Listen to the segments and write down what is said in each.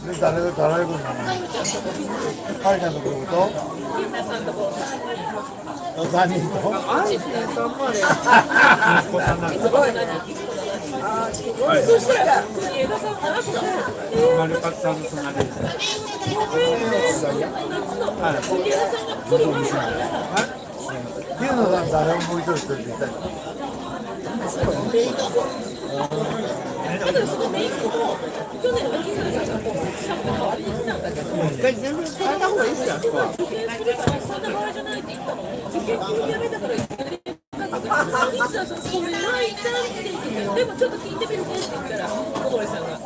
で、誰が行くんだろう。カリちゃんとこ行くと3人とアイスね、さんまで息子さんなんですごいね。そしたら、国枝さんが丸勝さんの隣です。はい。国枝さんが来る前から。牛野さん誰を向いとる人って言ったの？だからそのメイクも去年は金さんがこうシャンプー代わりにしたんだけど、一回全部変えた方がいいですよ。受験するからそんな場合じゃないって言ったのに、受験急にやめたからいきなり。金さんそれはいたって言ってでもちょっと聞いてみるねって言ったら小森さんが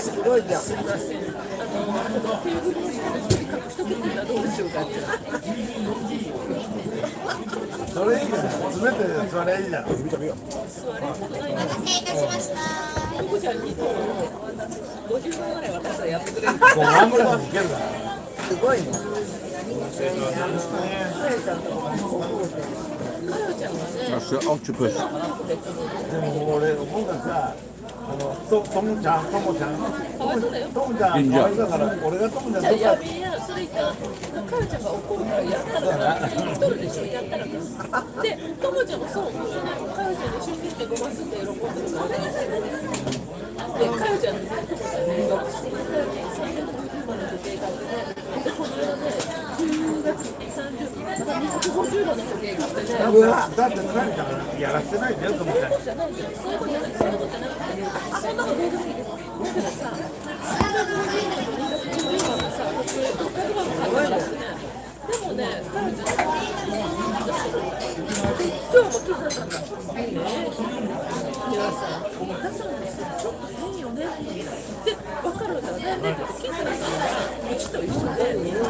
すごいじゃん。すみません。テーブルの下で一人隠しとくっていうのはどうでしょうかって。それいいじゃん。詰めてそれいいじゃん。見た見よう。お待たせいたしました。ココちゃんに50万ぐらい渡したらやってくれる。こうワンブラウンいけるから。すごいね。That's the octopus. でも俺思うがさ、トムちゃん、トムちゃん、トムちゃん、だから俺がトムちゃんとか。やべえや、それ言ったら、カルちゃんが怒るからやったら、取るでしょ、やったら。で、トムちゃんもそう、カルちゃんに一緒に来てごますって喜んでるから。で、カルちゃんに学生350万の時計買ってね、で、この間ね、10月30日、また250万の時計買ってね。だって何かやらせてないんだよ、トムちゃん。そうじゃないじゃん、そういうことじゃない、そういうことじゃなくて、そんなのどうでもいいです。だからさ、350万のさ、600万買ったらしくね、でもね、カルちゃん、今日も金田さんが、皆さん、皆さんですよ、ちょっと変よねって分かるんだよね。で、金田さんはうちと一緒で、旦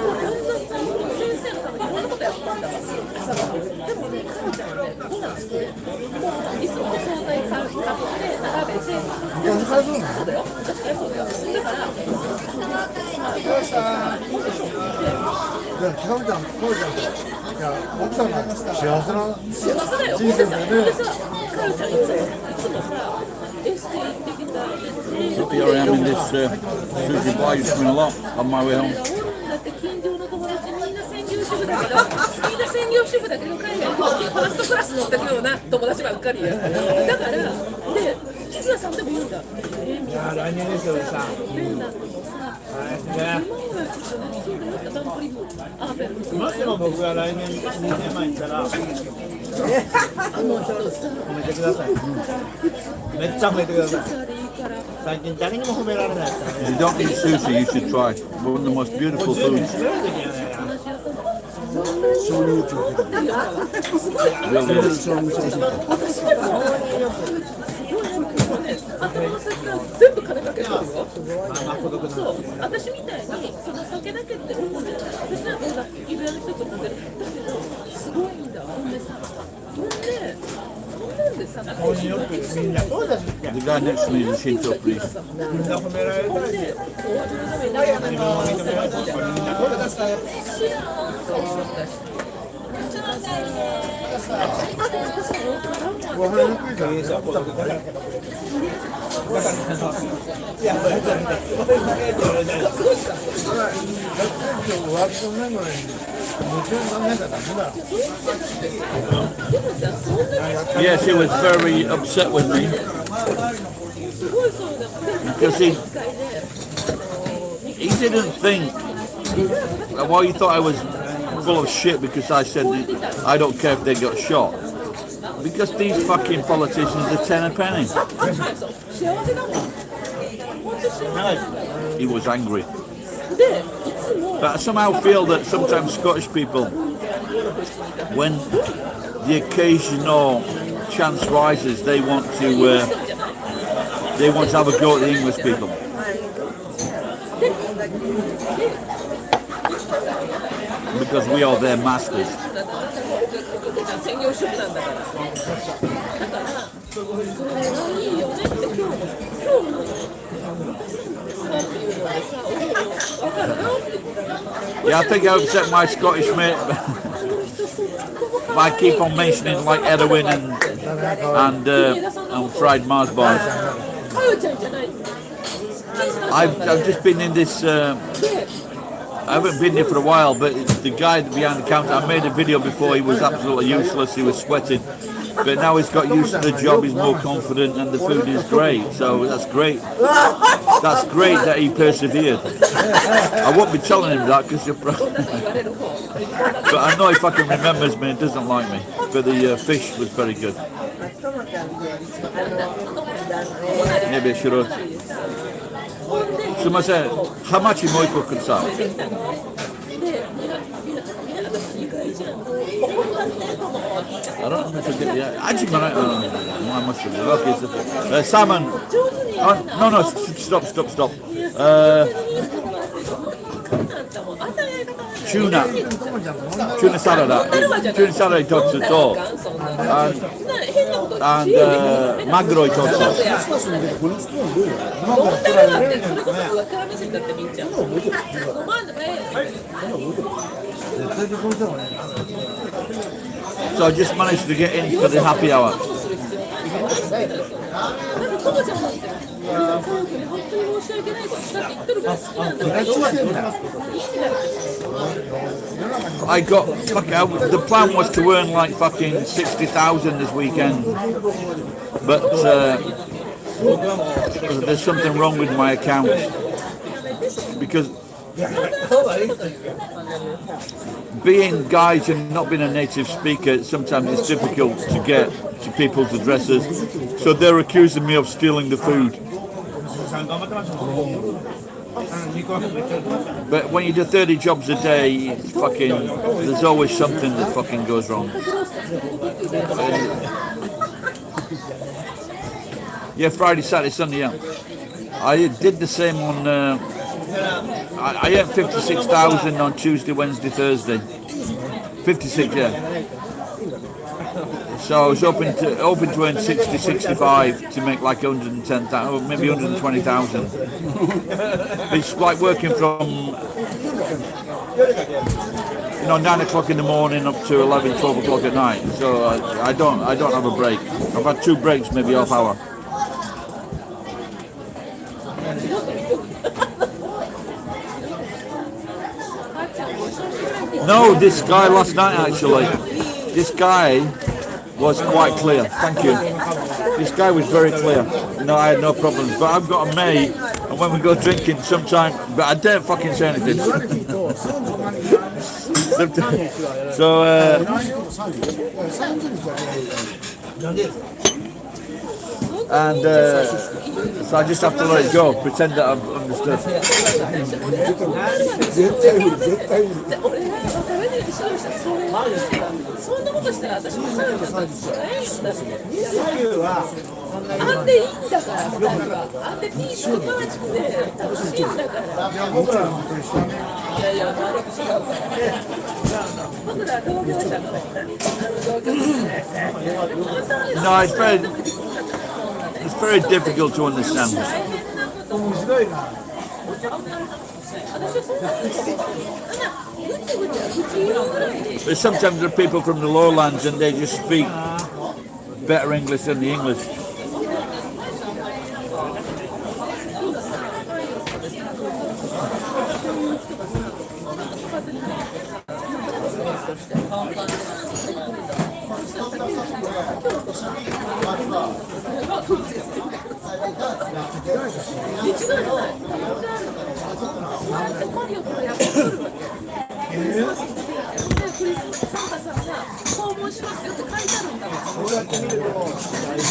那さんの先生のためにいろんなことやったんだから、朝から。でもね、カルちゃんはね、ご飯作れ、もういつもお惣菜買って、並べて、そうだよ、確かにそうだよ。だから、どうしたキャムちゃん、トムちゃんと、いや、奥さんが幸せな幸せだよ。人生だよね。でさ、カルちゃんいつもさ、エステ行ってきた。Here I am in this sushi bar. Just coming a lot on my way home. だって近所の友達みんな専業主婦だけど、海外のファーストクラス乗ってくような友達ばっかりや。だから、で、実はさんでも言うんだ。いや来年ですよさ。フェンランドもさ、今はちょっとね、そうだよってダンプリブ、アーベルの。もしも僕が来年2年前に行ったら、あの人さ、褒めてください。めっちゃ褒めてください。最近誰にも褒められないですからね。 If you don't eat sushi, you should try. One of the most beautiful 締 foods. める時にはね、そういう状況。 Really is. 頭の先から全部金かけてるよ。まあ孤独なそう、私みたいにその酒だけって思ってない。私なんか指輪の一つ持ってる。だけどすごいんだ。ほんでさ、ほんでさ、顔によくみんなそうだし、 The guy next to me is a Shinto priest. みんな褒められたいし、自分も認められたいし、みんなそうだし。わかりにくいからね。いや、すごい褒めてるね。ワークションなのに、夢中にならないからダメだ。 Yes, he was very upset with me because he didn't think. Well, he thought I was full of shit because I said that I don't care if they got shot. Because these fucking politicians are 10 a penny. He was angry. But I somehow feel that sometimes Scottish people, when the occasional chance rises, they want to have a go at the English people. Because we are their masters. 専業主婦なんだから。だから、それはいいよねって今日もさっていうのでさ、分かるなって。Yeah, I think I upset my Scottish mate by keep on mentioning like Edwin and and fried Mars bars. かよちゃんじゃない。 I've just been in this. I haven't been here for a while, but the guy behind the counter, I made a video before, he was absolutely useless, he was sweating. But now he's got used to the job, he's more confident, and the food is great. So that's great. That's great that he persevered. I won't be telling him that because you're probably. But I know he fucking remembers me and doesn't like me. But the fish was very good. Maybe I should have. すみません、ハマチもう一個ください。I don't know if I get the actually, I must have. Okay, so, salmon. Oh, no, stop. Tuna salad. Tuna salad 一つと and magro 一つ。So I just managed to get in for the happy hour. I got the plan was to earn like fucking 60,000 this weekend, but there's something wrong with my account because being guys and not being a native speaker, sometimes it's difficult to get to people's addresses, so they're accusing me of stealing the food. But when you do 30 jobs a day, there's always something that fucking goes wrong. Yeah, Friday, Saturday, Sunday, yeah. I did the same on. I earned 56,000 on Tuesday, Wednesday, Thursday. 56, yeah. So I was hoping to earn 60, 65 to make like 110,000, or maybe 120,000. It's like working from 9 o'clock in the morning up to 11, 12 o'clock at night. So I don't have a break. I've had 2 breaks, maybe half hour. No, this guy last night actually. This guy was quite clear. Thank you. This guy was very clear. No, I had no problems. But I've got a mate, and when we go drinking, sometime, but I don't fucking say anything. So, so I just have to let it go, pretend that I've understood. No, it's very difficult to understand. But sometimes there are people from the lowlands and they just speak better English than the English.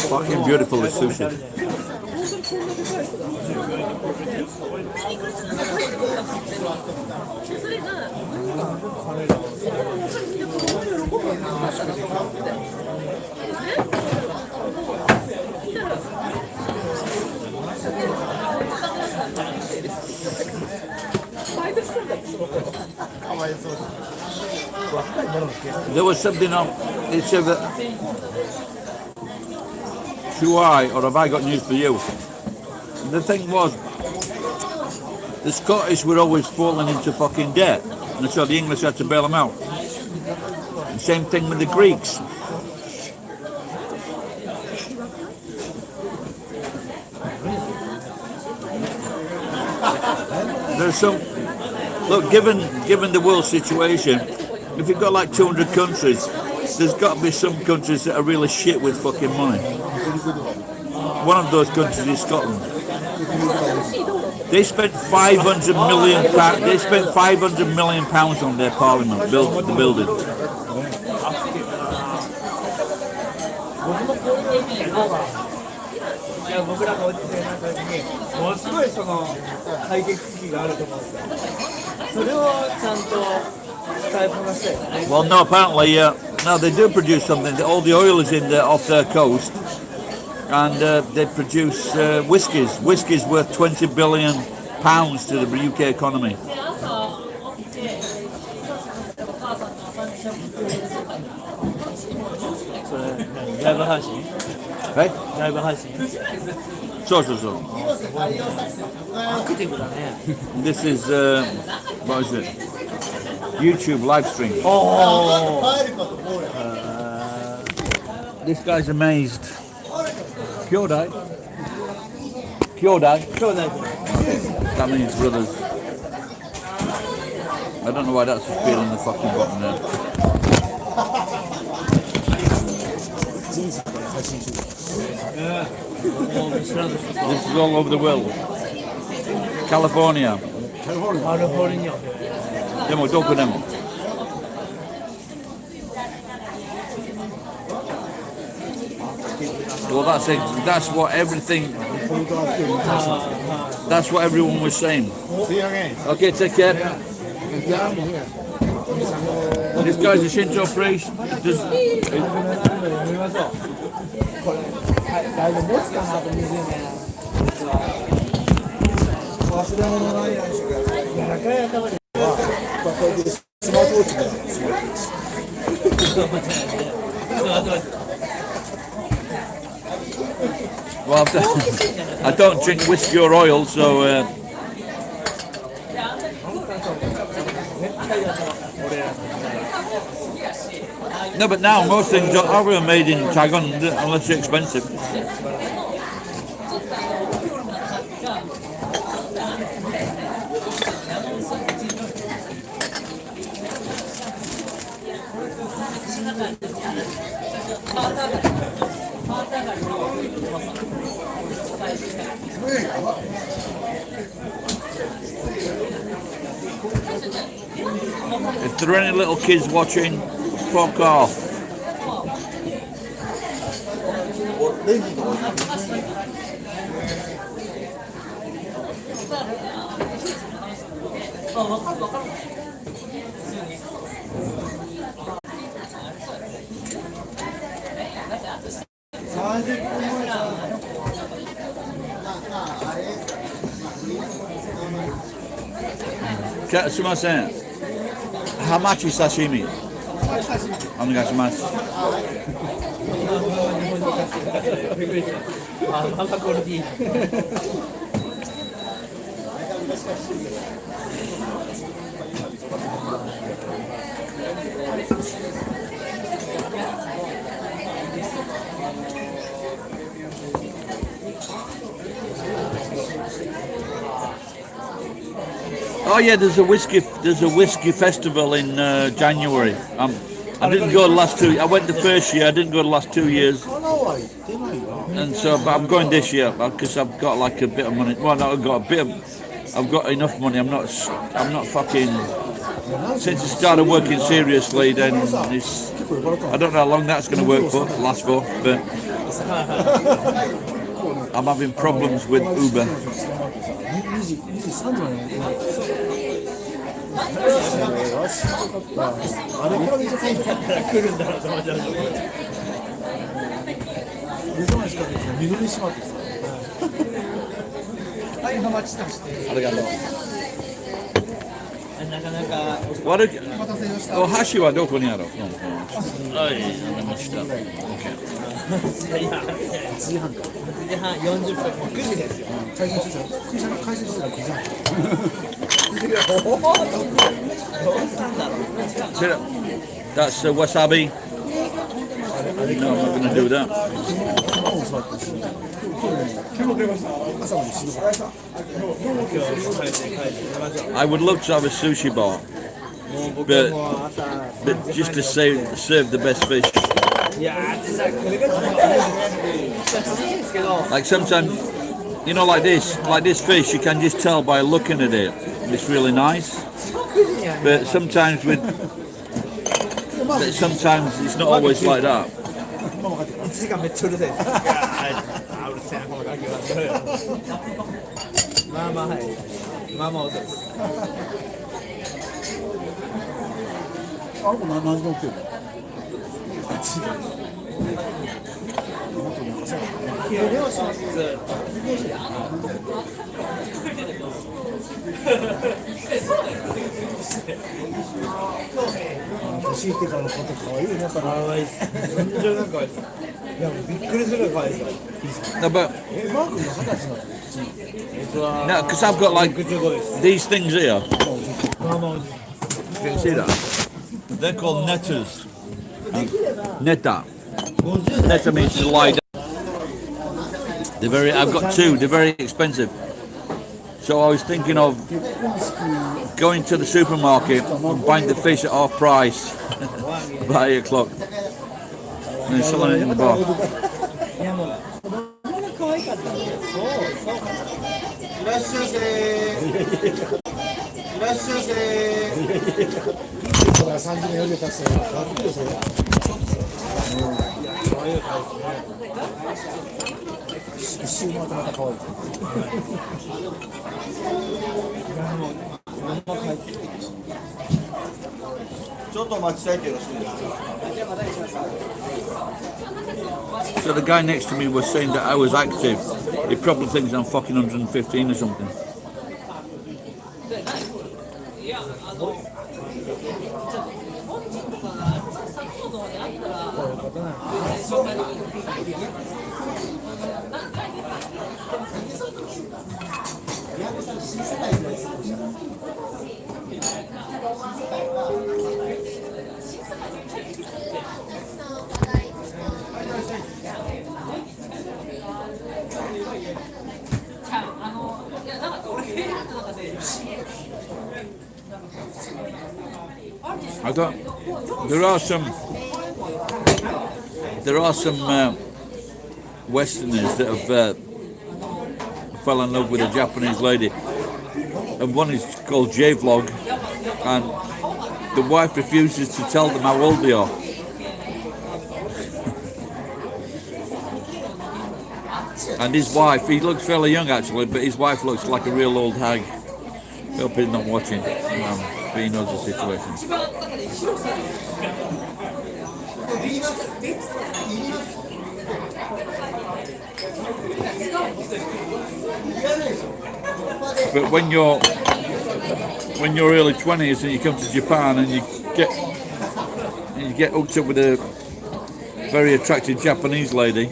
Fucking beautiful, this sushi. There was something on. It said that. Do I, or have I got news for you? The thing was, the Scottish were always falling into fucking debt, and so the English had to bail them out. And same thing with the Greeks. there's some. Look, given the world situation, if you've got like 200 countries, there's got to be some countries that are really shit with fucking money. One of those countries is Scotland. They spent 500 million. They spent 500 million pounds on their parliament, the building. いや僕らが落ちてなんかにものすごいその解決機があると思うんですよ。それをちゃんと使いこなしたいよね。 Well, no, apparently, no, they do produce something. All the oil is in off their coast, and they produce whiskies. Whiskies worth 20 billion pounds to the UK economy. それ何ライブ配信？ Hey? ライブ配信？ So. アクティブだね。 This is what is it? YouTube live stream. This guy's amazed. Kyodai. Kyodai. 兄弟 That means brothers. I don't know why that's appearing the fucking bottom there. This is all over the world. California. カリフォルニア。 Demo, don't go demo. Well, that's it. That's what everything. That's what everyone was saying. See you again. Okay, take care. This guy's a Shinto priest. Does, 読みましょう。これだいぶ持つかなと20年。忘れ物ないやんし。やらかい頭で。スマートウォッチだよ。スマートウォッチ。 well, I don't drink whiskey or oil, so. No, but now most things are made in Taiwan unless they're expensive. If there are any little kids watching, fuck off. Sumimasen. How much is sashimi? Onegaishimasu. あ、またこれでいい。 Oh yeah, there's a whiskey festival in January. I didn't go the last 2. I went the first year. I didn't go the last 2 years. And so, but I'm going this year because I've got like a bit of money. Well, no, I've got enough money. I'm not fucking. Since I started working seriously, then it's. I don't know how long that's going to last for, but I'm having problems with Uber. あれからめっちゃ来るんだなと思っちゃう。目覚ましかけて水にしまってさ。はい、お待ちしてまして。ありがとう。なかなか。お箸はどこにある？はい、わかりました。1時半40分。9時ですよ。開始してたら9時半。That's wasabi. No, I'm not going to do that. I would love to have a sushi bar, but just to serve the best fish. いやー、実はこれが一番楽しいんですけど、 Like sometimes, you know, like this fish, you can just tell by looking at it. It's really nice, but sometimes it's not always like that. 1時間めっちゃうるさいです。あ、うるせえな、このガキは。まあまあ、はい。まあまあ、遅いです。あれも何時乗ってるの？漁師の質。年いってからのこと可愛いね。可愛いです。全然なんか可愛いです。いや、びっくりするぐらい可愛いですよ。 No, but マー君が20歳になってる。 no, because I've got like 65です。 these things here. まあまあ、 You can see that. They're called netters. Netta. Netta means to lie down. I've got two. They're very expensive. So I was thinking of going to the supermarket and buying the fish at half price by 8 o'clock and then selling it in the bar. いやもう、子供が可愛かったんで、そう。いらっしゃいませ。いらっしゃいませ。これ30年より経つと変わってくるよそれ。一周回ってまた可愛い。ちょっとお待ちしたいってよろしいですか。 So the guy next to me was saying that I was active. He probably thinks I'm fucking 115 or something. I thought there are some Westerners that have fell in love with a Japanese lady, and one is called J-Vlog, and the wife refuses to tell them how old they are. And his wife, he looks fairly young actually, but his wife looks like a real old hag. I hope he's not watching, but he knows the situation. But when you're early 20s and you come to Japan and you get hooked up with a very attractive Japanese lady,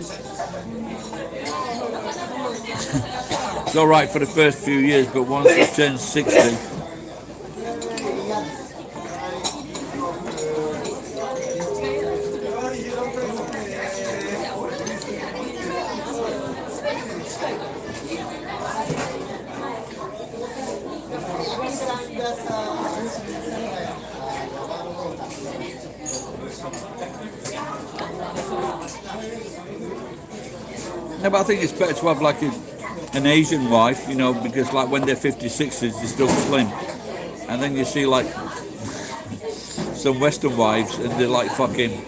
it's all right for the first few years, but once you turn 60, no, but I think it's better to have like an Asian wife, you know, because like when they're 50s, 60s, they're still slim. And then you see like some Western wives and they're like fucking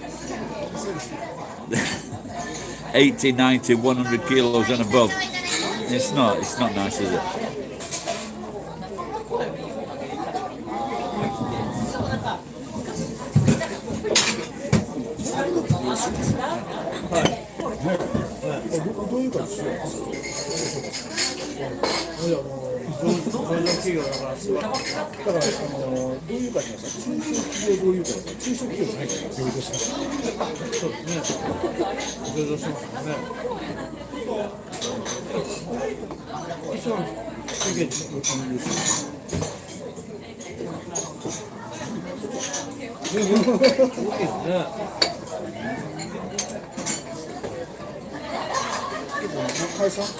80, 90, 100 kilos and above. It's not nice, is it?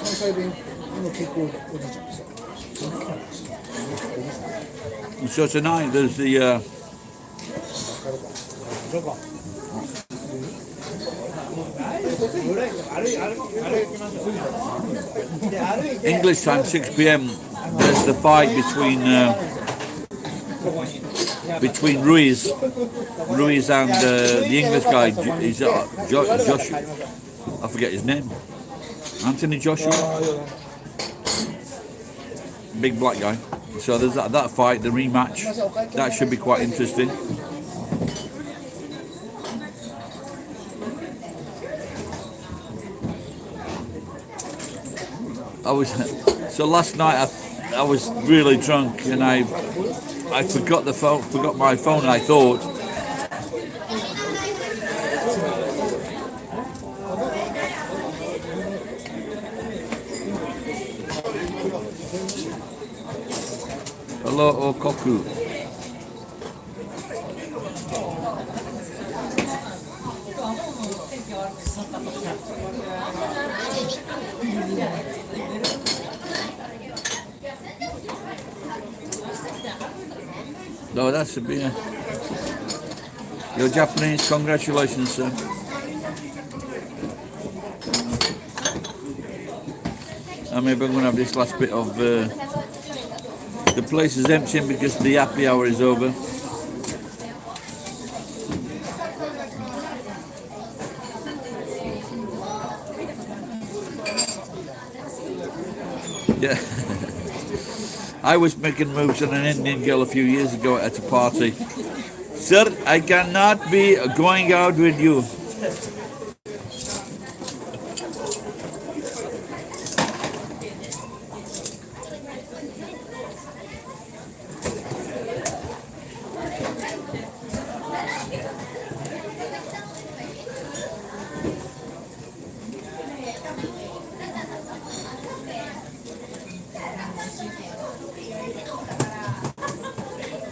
西弁の結構おじいちゃんですよ。 So tonight there's the どこ English time 6 p.m. There's the fight between Ruiz and the English guy. He's Joshua. I forget his name. Anthony Joshua. Big black guy. So there's that fight, the rematch. That should be quite interesting. So last night I was really drunk and I forgot my phone. I thought. Hello, Okoku. No, that's a beer. You're Japanese, congratulations, sir. And maybe I'm going to have this last bit of... the place is empty because the happy hour is over. Yeah. I was making moves on an Indian girl a few years ago at a party. Sir, I cannot be going out with you.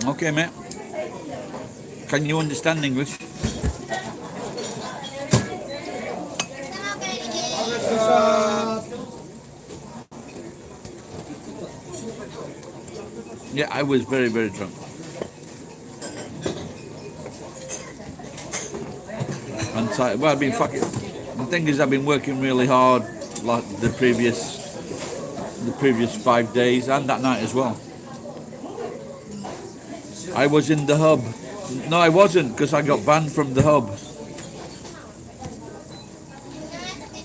Okay, mate. Can you understand English? Yeah, I was very, very drunk. And well, I've been fucking. The thing is, I've been working really hard, like the previous 5 days and that night as well. I was in the hub. No, I wasn't, because I got banned from the hub.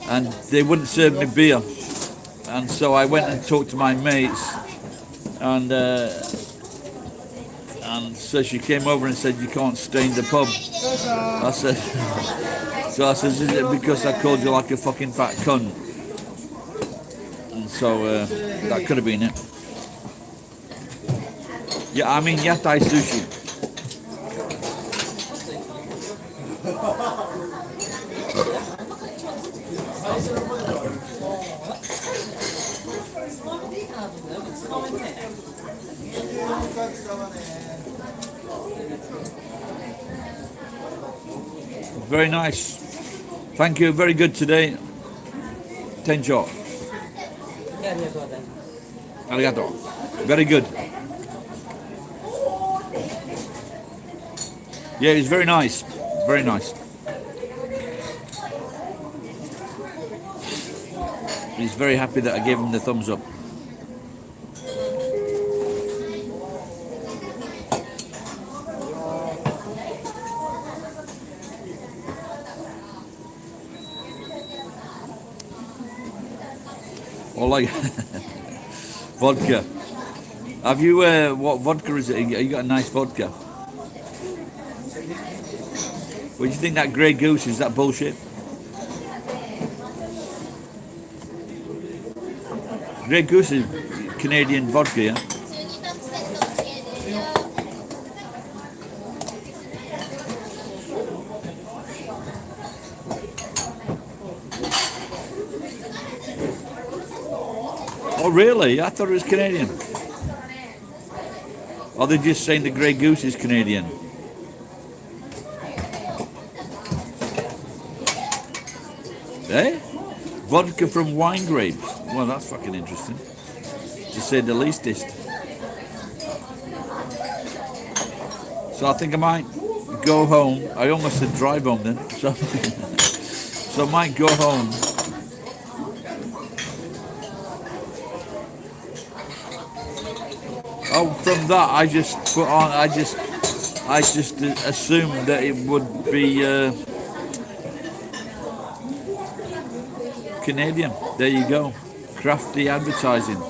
And they wouldn't serve me beer. And so I went and talked to my mates. And so she came over and said, you can't stay in the pub. I said, so I said, is it because I called you like a fucking fat cunt? And so that could have been it. Yeah, I mean yatai sushi. Very nice. Thank you. Very good today. Tenjo. Arigato. Very good. Yeah, it's very nice. Very nice. He's very happy that I gave him the thumbs up. Or like vodka. Have you, what vodka is it? You got a nice vodka. What do you think that Grey Goose is? That bullshit? Grey Goose is Canadian vodka, yeah? Oh really? I thought it was Canadian. Or they're just saying the Grey Goose is Canadian. Eh? Vodka from wine grapes. Well, that's fucking interesting, to say the leastest. So I think I might go home. I almost said drive home then. So, so I might go home. Oh, from that I just put on. I just assumed that it would be Canadian. There you go. Crafty advertising.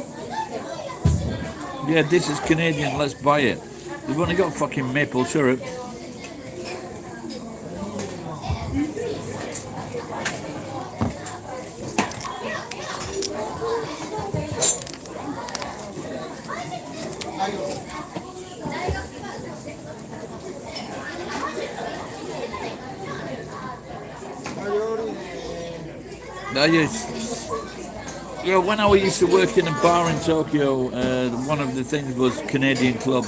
Yeah, this is Canadian. Let's buy it. They've only got fucking maple syrup. Yeah, when I used to work in a bar in Tokyo, one of the things was Canadian Club.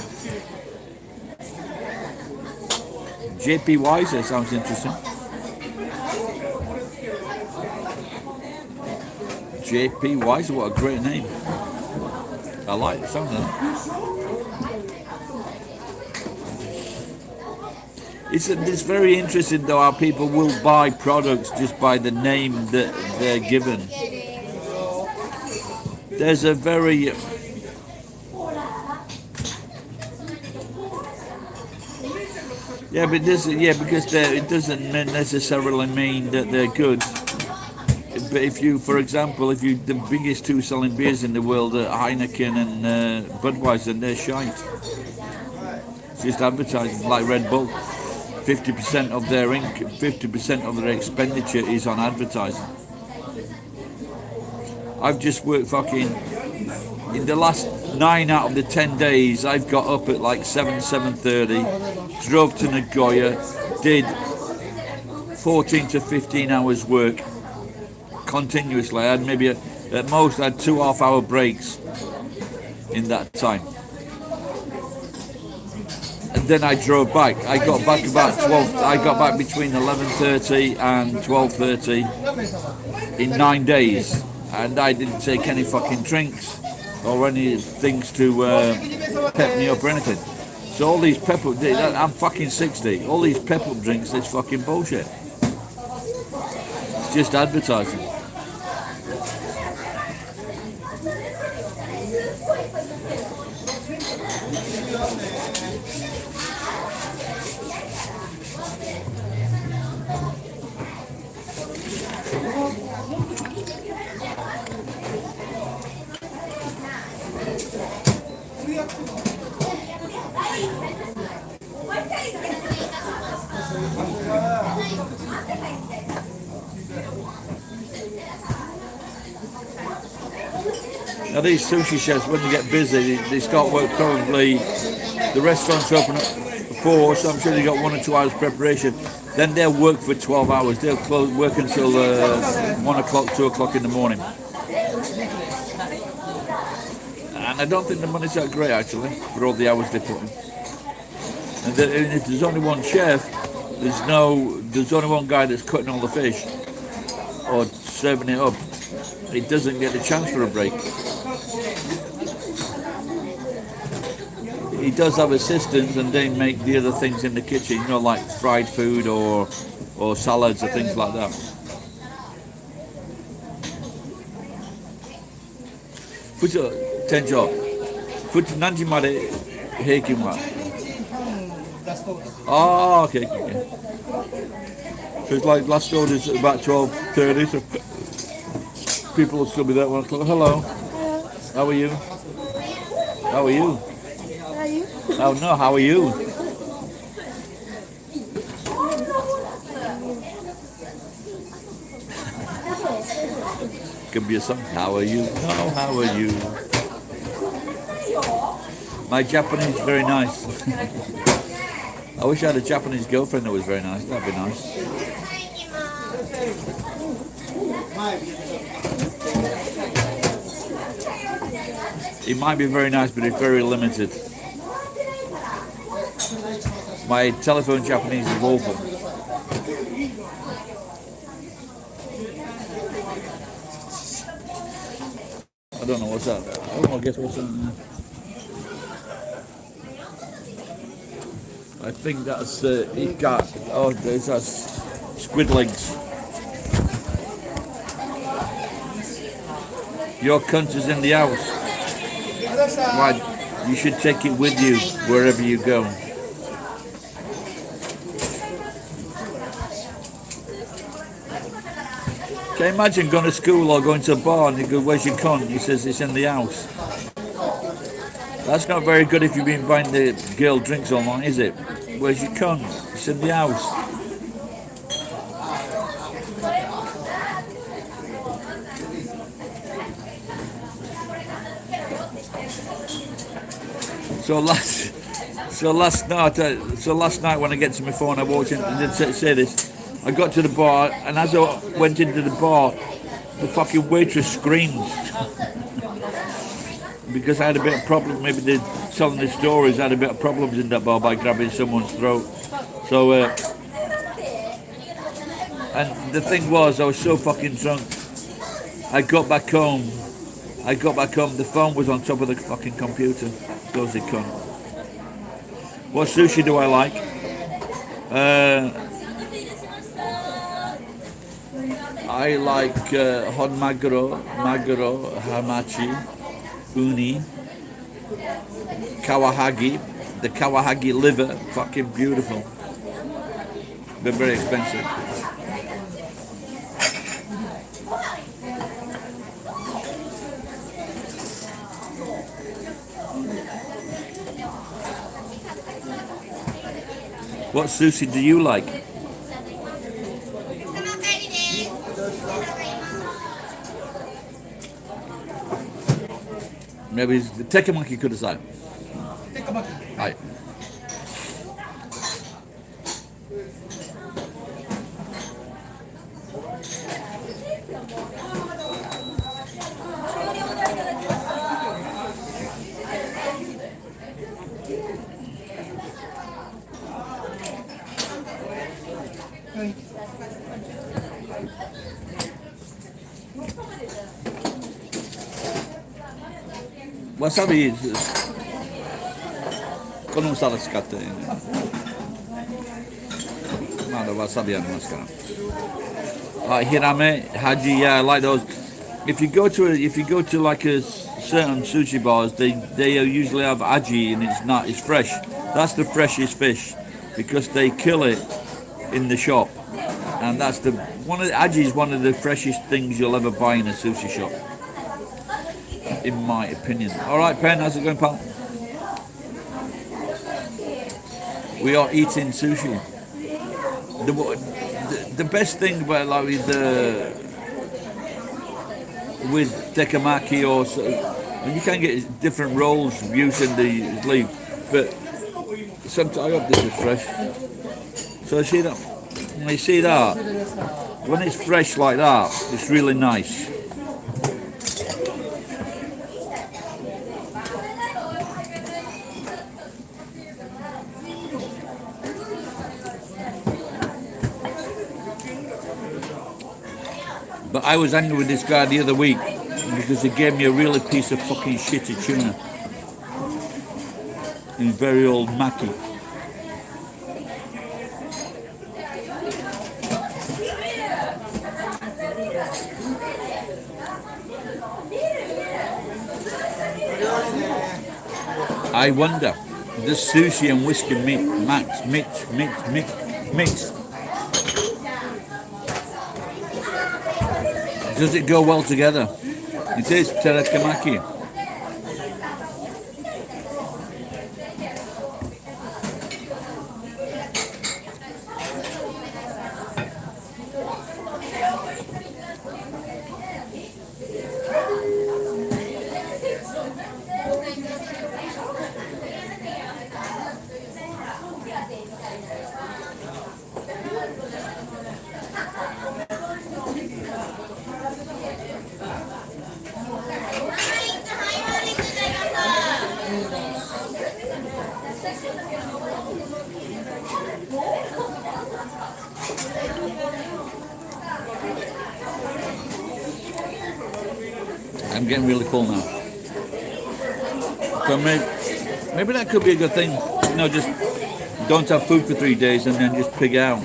JP Weiser sounds interesting. JP Weiser, what a great name. I like the sound of that. It's very interesting though how people will buy products just by the name that they're given. There's a very because it doesn't necessarily mean that they're good. But if you, for example, the biggest two selling beers in the world are Heineken and Budweiser, they're shite. It's just advertising, like Red Bull. 50% of their 50% of their expenditure is on advertising. I've just worked in the last 9 out of the 10 days, I've got up at like 7:30, drove to Nagoya, did 14 to 15 hours work continuously. I had maybe at most I had 2 half-hour breaks in that time. And then I drove back. I got back about 12. I got back between 11:30 and 12:30 in 9 days, and I didn't take any fucking drinks or any things to pep me up or anything. So all these pep up, I'm fucking 60. All these pep up drinks, is fucking bullshit. It's just advertising. Now these sushi chefs, when they get busy, they start work probably, the restaurant's open at 4, so I'm sure they got 1 or 2 hours preparation. Then they'll work for 12 hours. They'll work until 1 o'clock, 2 o'clock in the morning. And I don't think the money's that great actually, for all the hours they put in. And if there's only one chef, there's only one guy that's cutting all the fish or serving it up. He doesn't get the chance for a break. He does have assistants and they make the other things in the kitchen, you know, like fried food or salads or things like that. Tenjo, 何時まで平均は? Oh, okay. So it's like last order's at about 12:30, so people will still be there at 1 o'clock. Hello. How are you? How are you? Oh no, how are you? Could be a song. How are you? Oh, how are you? My Japanese is very nice. I wish I had a Japanese girlfriend that was very nice. That'd be nice. It might be very nice, but it's very limited. My telephone Japanese is awful. I don't know what's that. Oh, I guess what's that? I think that's ikat. Oh, there's that squid legs. Your cunt is in the house. Why? You should take it with you wherever you go. Can you imagine going to school or going to a bar and you go, "Where's your cunt?" He says, "It's in the house." That's not very good if you've been buying the girl drinks all night, is it? "Where's your cunt?" "It's in the house." So last night when I get to my phone, I walked in and did say this. I got to the bar, and as I went into the bar, the fucking waitress screamed because I had a bit of problem. Maybe they're telling the stories. I had a bit of problems in that bar by grabbing someone's throat. So, and the thing was, I was so fucking drunk. I got back home. The phone was on top of the fucking computer. Those it cunt. What sushi do I like? I like hon maguro, hamachi, uni, kawahagi. The kawahagi liver, fucking beautiful. They're very expensive. What sushi do you like? Maybe tekemaki kudasai. Hi. Wasabi この皿使ってまだわさびありますから。Hirame, haji, yeah, I like those. If you go to like a certain sushi bars, they usually have aji and it's fresh. That's the freshest fish because they kill it in the shop, and that's aji is one of the freshest things you'll ever buy in a sushi shop, in my opinion. All right, Pen, how's it going, pal? We are eating sushi. The best thing about like with tekamaki or so, you can get different rolls using the leaf, but sometimes I hope this is fresh. So you see that when it's fresh like that, it's really nice. But I was angry with this guy the other week because he gave me a really piece of fucking shitty tuna in very old maki. I wonder, does sushi and whiskey mix? Does it go well together? It is terekamaki. I'm getting really full now. So maybe that could be a good thing. You know, just don't have food for 3 days and then just pig out.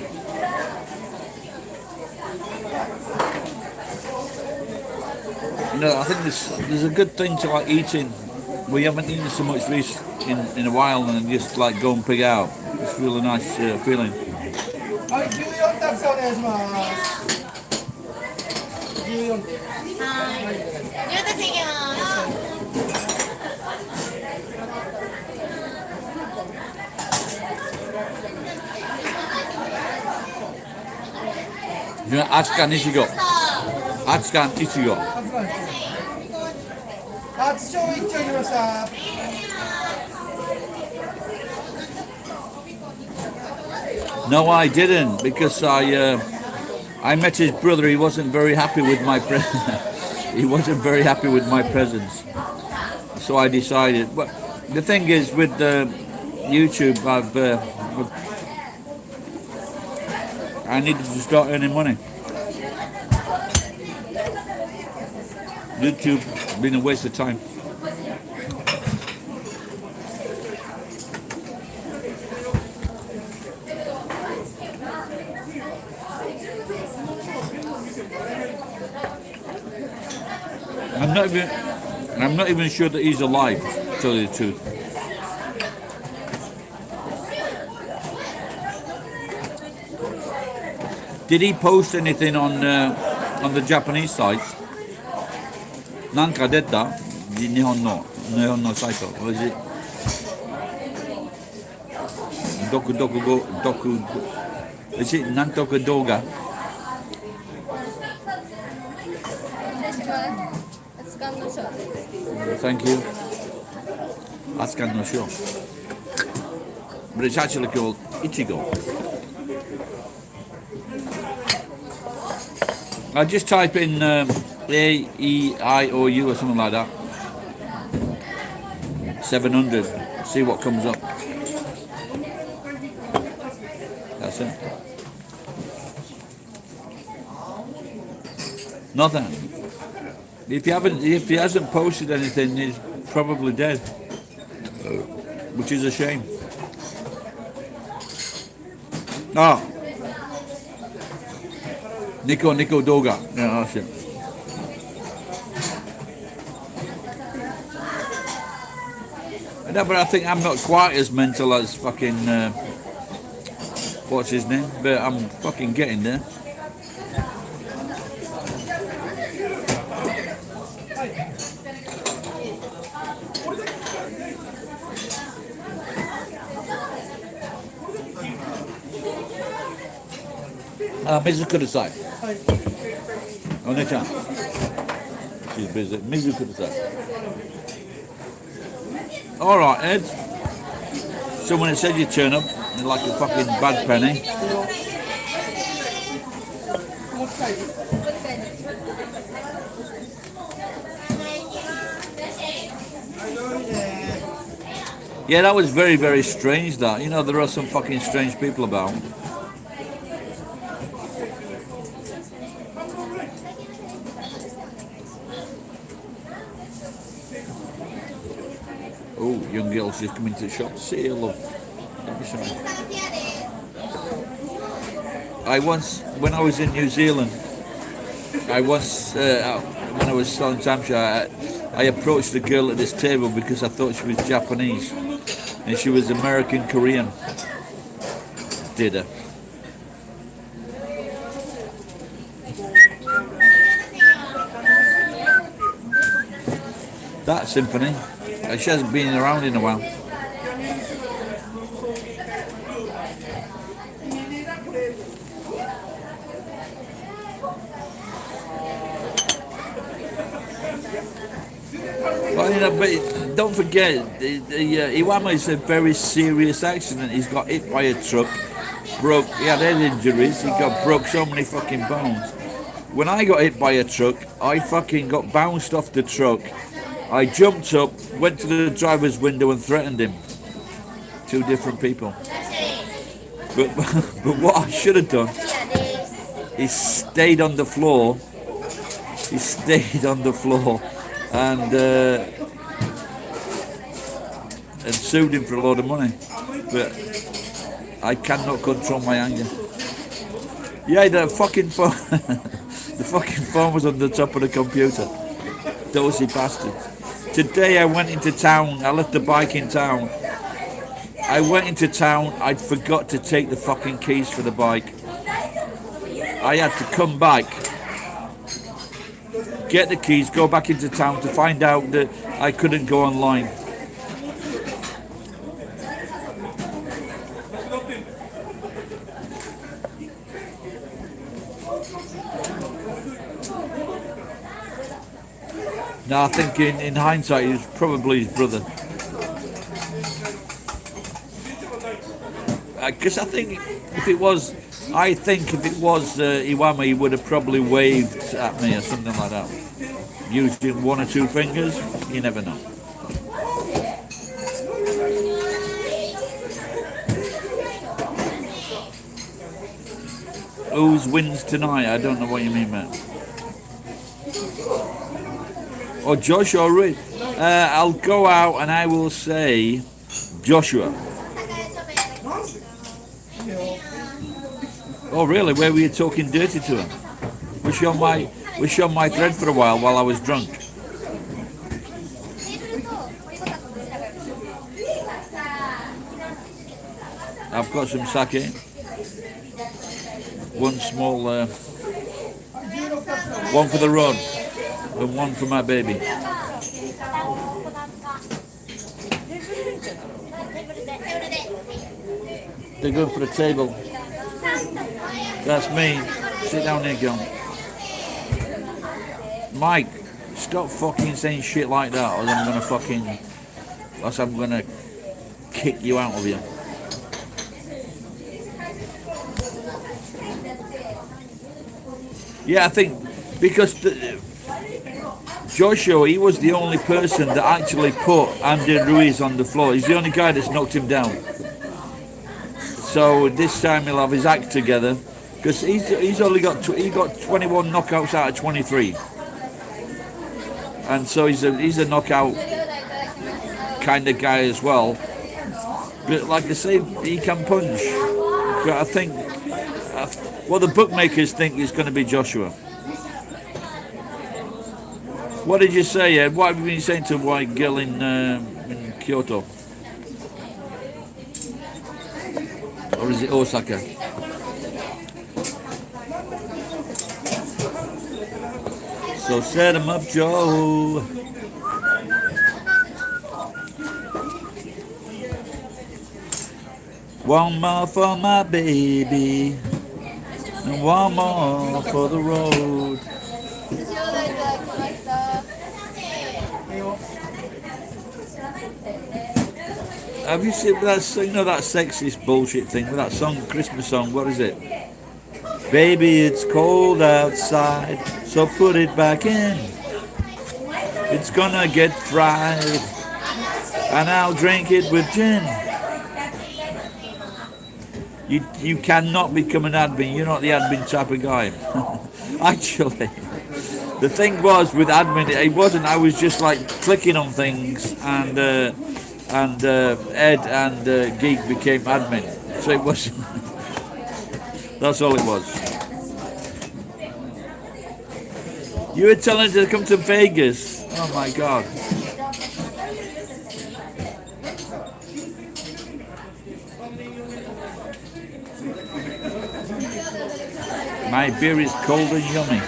You know, I think there's a good thing to like eating. We haven't eaten so much in a while, and just like go and pig out. It's a really nice feeling. はい、14たくさんお願いします。14点。はい。両手いきます。Atsukan Ichigo. Atsukan Ichigo. 初勝一丁いきました。No, I didn't, because I met his brother. He wasn't very happy with my he wasn't very happy with my presents. So I decided. But the thing is, with YouTube, I needed to start earning money. YouTube been a waste of time. I'm not even sure that he's alive, to tell you the truth. Did he post anything on the Japanese sites? なんか出た？日本のサイト。What is it? is it なんとか動画？Thank you. Atsukan no Sho. But it's actually called Ichigo. I just type in A-E-I-O-U or something like that. 700. See what comes up. That's it. Nothing. If he hasn't posted anything, he's probably dead, which is a shame. Ah, Nico Doga. Yeah, that's it. No, but I think I'm not quite as mental as fucking what's his name, but I'm fucking getting there. Mizu kudasai. One-chan. She's busy. Mizu kudasai. Alright, Ed. Someone said you turn up like a fucking bad penny. Yeah, that was very, very strange, that. You know, there are some fucking strange people about. Oh, young girls just come into the shop. See you, love. Don't be shy. When I was in New Zealand, when I was selling timeshare, I approached the girl at this table because I thought she was Japanese, and she was American Korean. Did her. That symphony. She hasn't been around in a while. Well, you know, but don't forget, Iwama is a very serious accident. He's got hit by a truck, he had head injuries, he broke so many fucking bones. When I got hit by a truck, I fucking got bounced off the truck. I jumped up, went to the driver's window and threatened him. Two different people. But what I should have done, he stayed on the floor. and sued him for a load of money. But I cannot control my anger. Yeah, the fucking phone, the fucking phone was on the top of the computer. Dozy bastard. Today I went into town. I left the bike in town. I went into town. I'd forgot to take the fucking keys for the bike. I had to come back, get the keys, go back into town to find out that I couldn't go online. No, I think in hindsight it was probably his brother. Because I think if it was Iwama, he would have probably waved at me or something like that. Using one or two fingers, you never know. Whose wins tonight? I don't know what you mean, mate. Or Joshua or Rick? I'll go out and I will say Joshua. Oh really? Where were you talking dirty to him? Was she on my thread for a while I was drunk? I've got some sake. One small, one for the road and one for my baby. They're good for the table. That's me. Sit down there, girl. Mike, stop fucking saying shit like that, or I'm gonna kick you out of here. Yeah, I think because Joshua, he was the only person that actually put Andy Ruiz on the floor. He's the only guy that's knocked him down. So this time he'll have his act together, because he's only got 21 knockouts out of 23, and so he's a knockout kind of guy as well. But like I say, he can punch. But I think the bookmakers think it's going to be Joshua. What did you say, Ed? What have you been saying to a white girl in Kyoto? Or is it Osaka? So set him up, Joe. One more for my baby, and one more for the road. Have you seen that? You know that sexist bullshit thing with that song, Christmas song? What is it? Baby, it's cold outside, so put it back in. It's gonna get fried, and I'll drink it with gin. You cannot become an admin. You're not the admin type of guy. Actually, the thing was with admin, it wasn't. I was just like clicking on things, and Ed and Geek became admin. So it wasn't. That's all it was. You were telling her to come to Vegas. Oh my God. My beer is cold and yummy.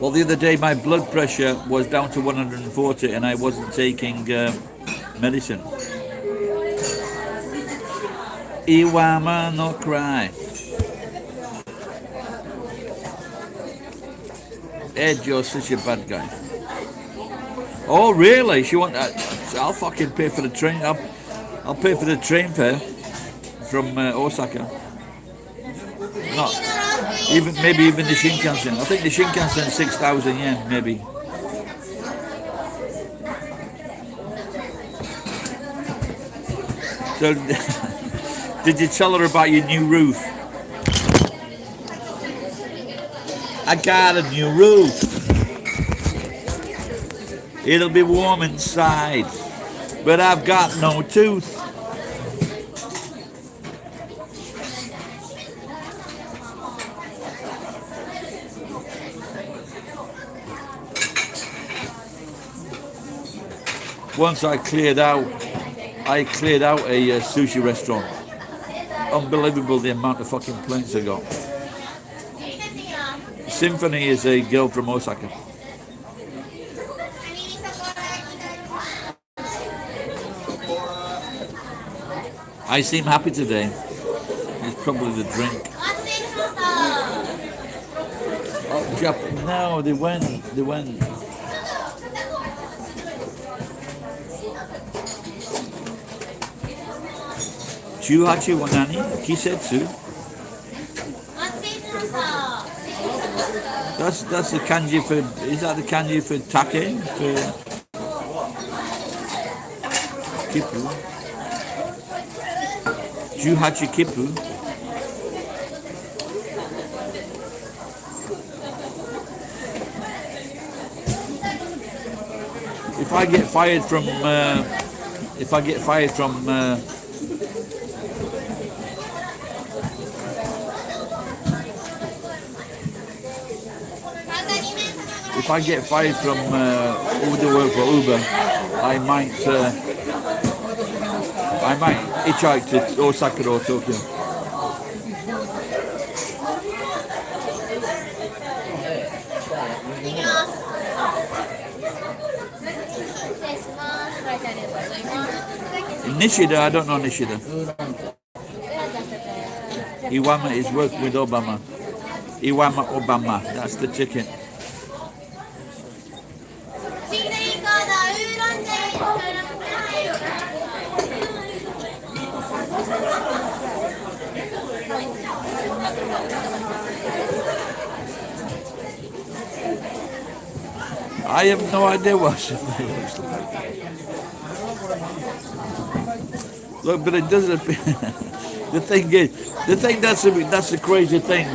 Well, the other day my blood pressure was down to 140 and I wasn't taking medicine. Iwama no cry. Ed, you're such a bad guy. Oh, really? She want that? I'll fucking pay for the train. I'll pay for the train fare from Osaka. Not maybe even the Shinkansen. I think the Shinkansen 6,000 yen, maybe. So Did you tell her about your new roof? I got a new roof. It'll be warm inside, but I've got no tooth. Once I cleared out a sushi restaurant. Unbelievable the amount of fucking plates I got. Symphony is a girl from Osaka. I seem happy today. It's probably the drink. Oh, Japan. No, they went. 18は何？季節？ That's the kanji for. Is that the kanji for take? For Kippu? 18 Kippu? If I get fired from if I get fired from Uber work for Uber, I might hitchhike to Osaka or Tokyo. Nishida, I don't know Nishida. Iwama is working with Obama. Iwama Obama, that's the ticket. I have no idea what Symphony looks like. Look, but it doesn't. The thing that's the crazy thing.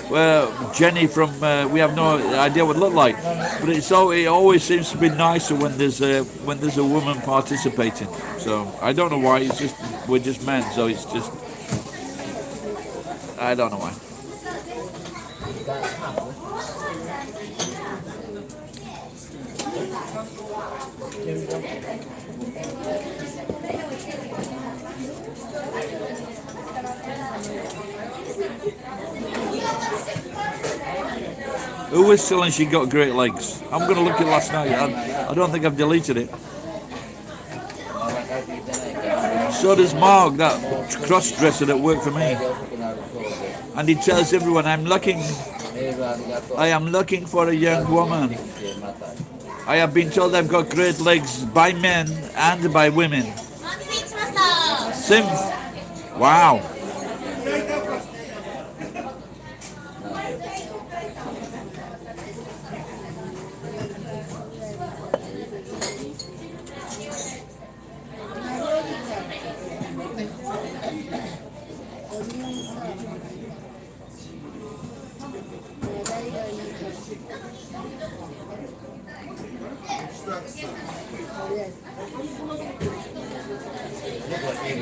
Well, Jenny from we have no idea what it looked like, but it always seems to be nicer when there's a woman participating. So I don't know why. It's just we're just men, so it's just I don't know why. Who was telling she got great legs? I'm going to look at last night. I don't think I've deleted it. So does Mark, that cross-dresser that worked for me. And he tells everyone, I am looking for a young woman. I have been told I've got great legs by men and by women. Synth. Wow.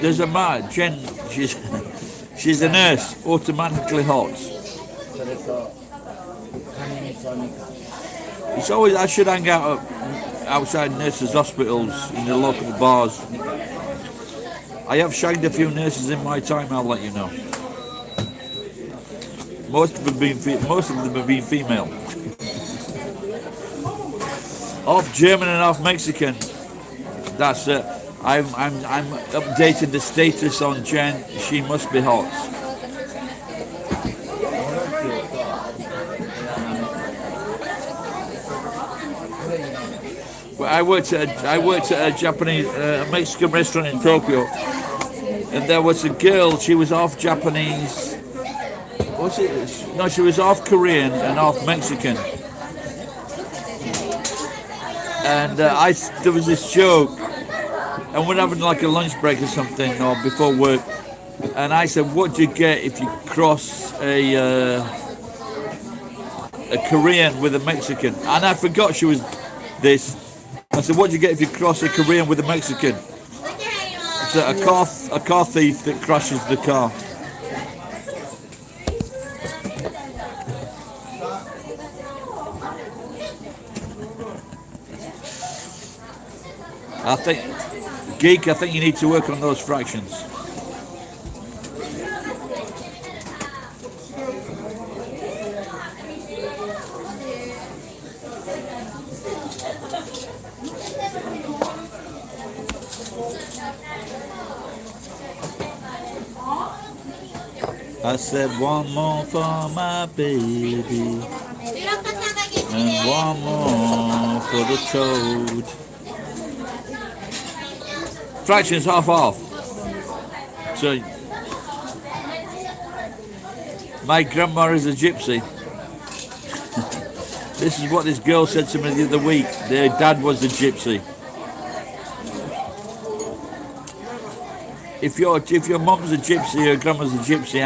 There's a man, Jen, she's a nurse, automatically hot. It's always, I should hang out outside nurses' hospitals, in the local bars. I have shagged a few nurses in my time, I'll let you know. Most of them have been female. Half German and half Mexican. That's it. I'm updating the status on Jen. She must be hot. Well, I worked at a Japanese Mexican restaurant in Tokyo, and there was a girl. She was half Japanese. Was it? No, she was half Korean and half Mexican. And there was this joke. And we're having like a lunch break or something, or before work, And I said, what do you get if you cross a Korean with a Mexican? And I forgot she was this. I said, what do you get if you cross a Korean with a Mexican? It's a car thief that crashes the car. I think, Geek, I think you need to work on those fractions. I said one more for my baby and one more for the toad. Fractions half off. So my grandma is a gypsy. This is what this girl said to me the other week. Their dad was a gypsy. If your mom's a gypsy or grandma's a gypsy,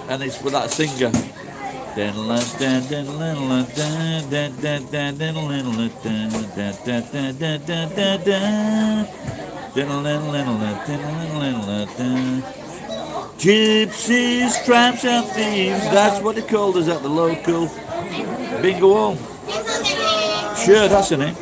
and it's with that singer. Gypsies, tramps and thieves, that's what they called us at the local bingo hall. Sure, that's in it.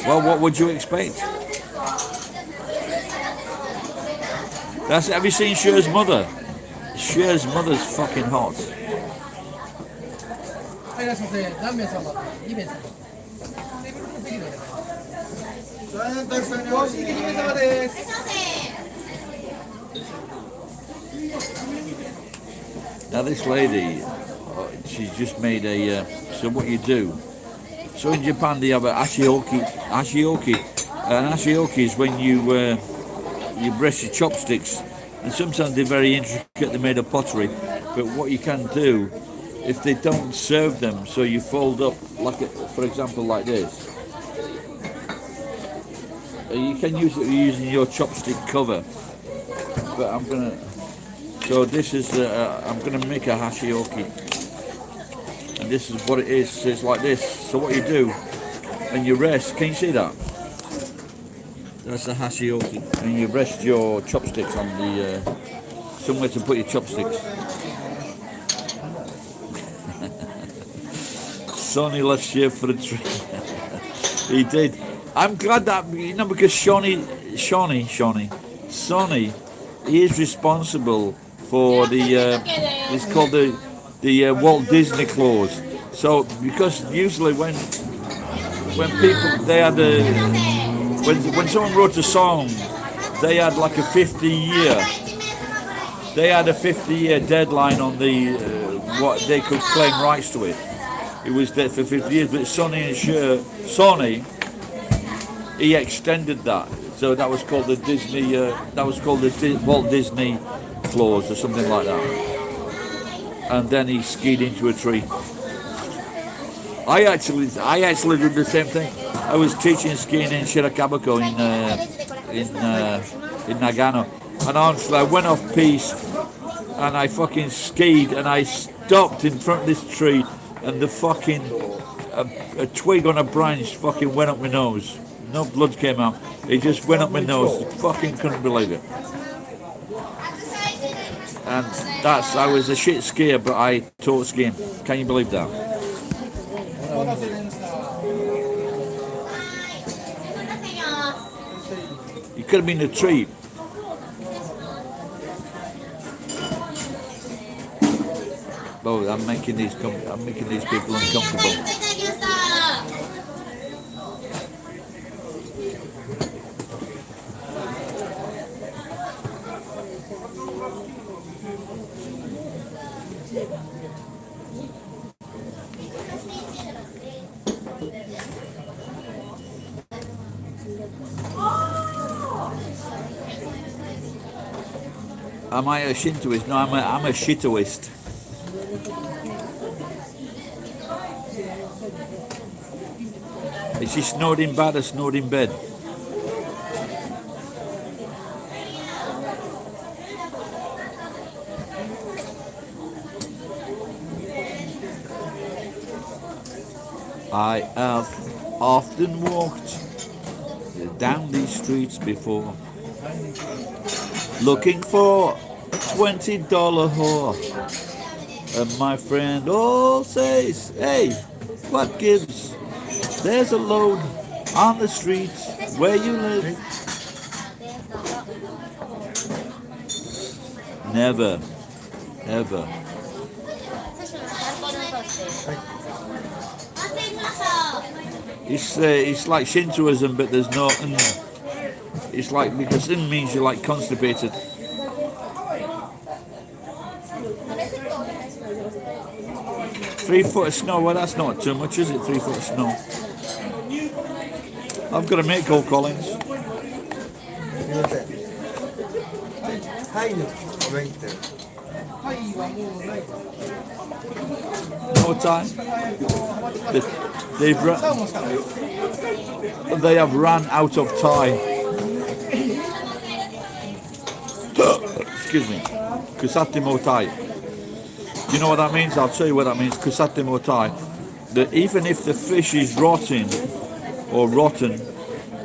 Well, what would you expect? Have you seen Cher's mother? Cher's mother's fucking hot. Now this lady, she's just made a, so what you do, so in Japan they have a ashioki. An ashioki is when you rest your chopsticks, and sometimes they're very intricate, they're made of pottery, but what you can do, if they don't serve them, so you fold up, like for example like this, you can use it using your chopstick cover, but I'm gonna, so this is, I'm gonna make a hashioki. And this is what it is. It's like this. So what you do, and you rest. Can you see that? That's the hashioki. And you rest your chopsticks on the somewhere to put your chopsticks. Sonny left Cher for a treat. He did. I'm glad that, you know, because Sonny, he is responsible for the. It's called the Walt Disney clause. So because usually when people they had when someone wrote a song, they had like a 50-year deadline on the what they could claim rights to it. It was there for 50 years, but Sonny, he extended that. So that was called the Disney. That was called the Walt Disney clause or something like that. And then he skied into a tree. I actually did the same thing. I was teaching skiing in Shirakabako in Nagano, and honestly, I went off piste and I fucking skied and I stopped in front of this tree, and the fucking a twig on a branch fucking went up my nose. No blood came out. It just went up my nose. Fucking couldn't believe it. And I was a shit skier, but I taught skiing. Can you believe that? You could have been a tree. Oh, I'm making these people uncomfortable. Am I a Shintoist? No, I'm a Shitoist. Is she snored in bed or snored in bed? I have often walked down these streets before, looking for a $20 whore. And my friend all says, hey, what gives? There's a load on the street where you live. Never, ever. It's like Shintoism, but there's no n. It's like, because n means you're like constipated. 3 foot of snow, well that's not too much, is it? 3 foot of snow. I've got a mate called Collins. すみません。タイのお弁当。 No time. They have run out of Thai. Excuse me. Kusate mo Thai. Do you know what that means? I'll tell you what that means. Kusate mo Thai. That even if the fish is rotting or rotten,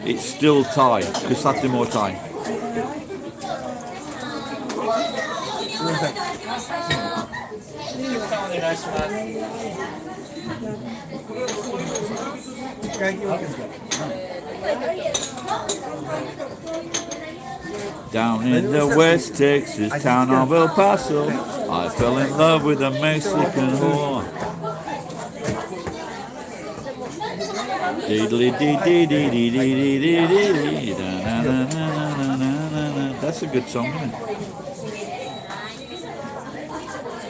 it's still Thai. Kusate mo Thai. すみません。お願いします。一回行きますか。 Down in the West Texas town of El Paso, I fell in love with a Mexican whore. That's a good song, isn't it?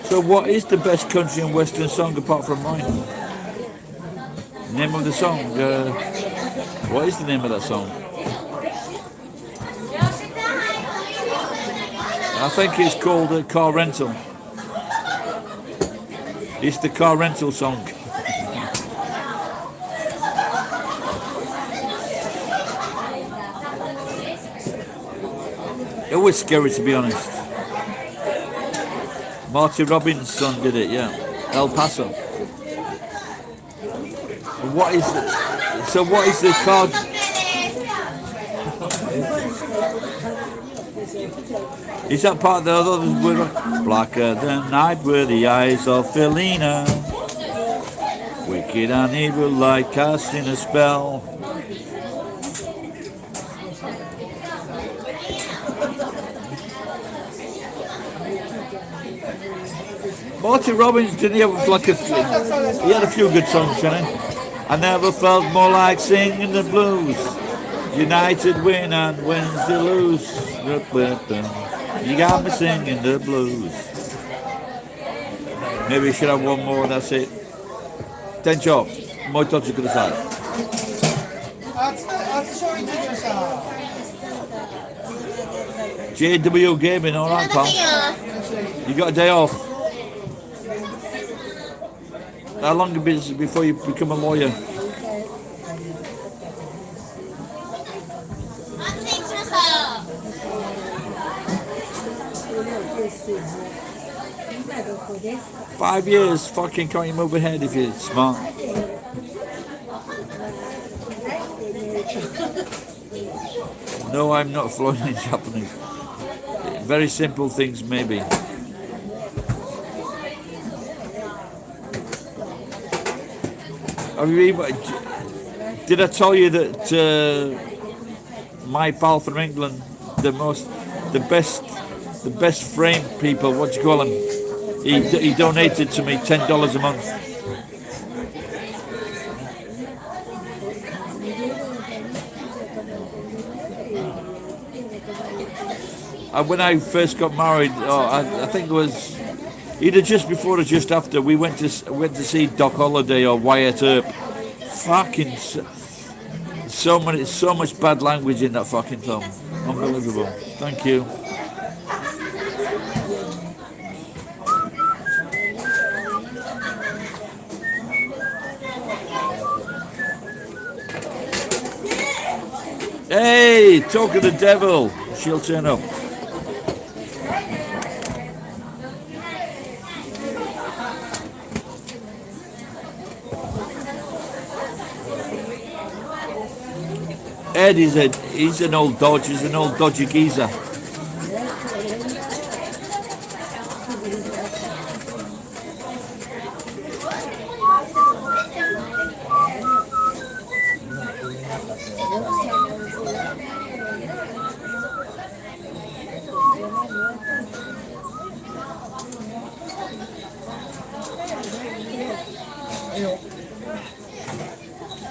So what is the best country and western song apart from mine? Name of the song? What is the name of that song? I think it's called Car Rental. It's the car rental song. It was scary, to be honest. Marty Robbins' son did it, yeah. El Paso. What is the, so what is the car? Is that part of the others were blacker than night were the eyes of Felina, wicked and evil like casting a spell. Marty Robbins, did he have like he had a few good songs, didn't he? I never felt more like singing the blues. United win and Wednesday lose. You got me singing the blues. Maybe we should have one more, that's it. Tencho, moi tochi kudasai. JW Gaming, alright pal. You got a day off. How long have it been before you become a lawyer? Five years, fucking can't you move ahead if you're smart? No, I'm not fluent in Japanese. Very simple things, maybe. Did I tell you that my pal from England, the best frame people, what do you call him? He donated to me $10 a month. And when I first got married, I think it was either just before or just after, we went to see Doc Holliday or Wyatt Earp. Fucking so much bad language in that fucking film. Unbelievable. Thank you. Hey, talk of the devil. She'll turn up. Ed he's an old dodge, he's an old dodgy geezer.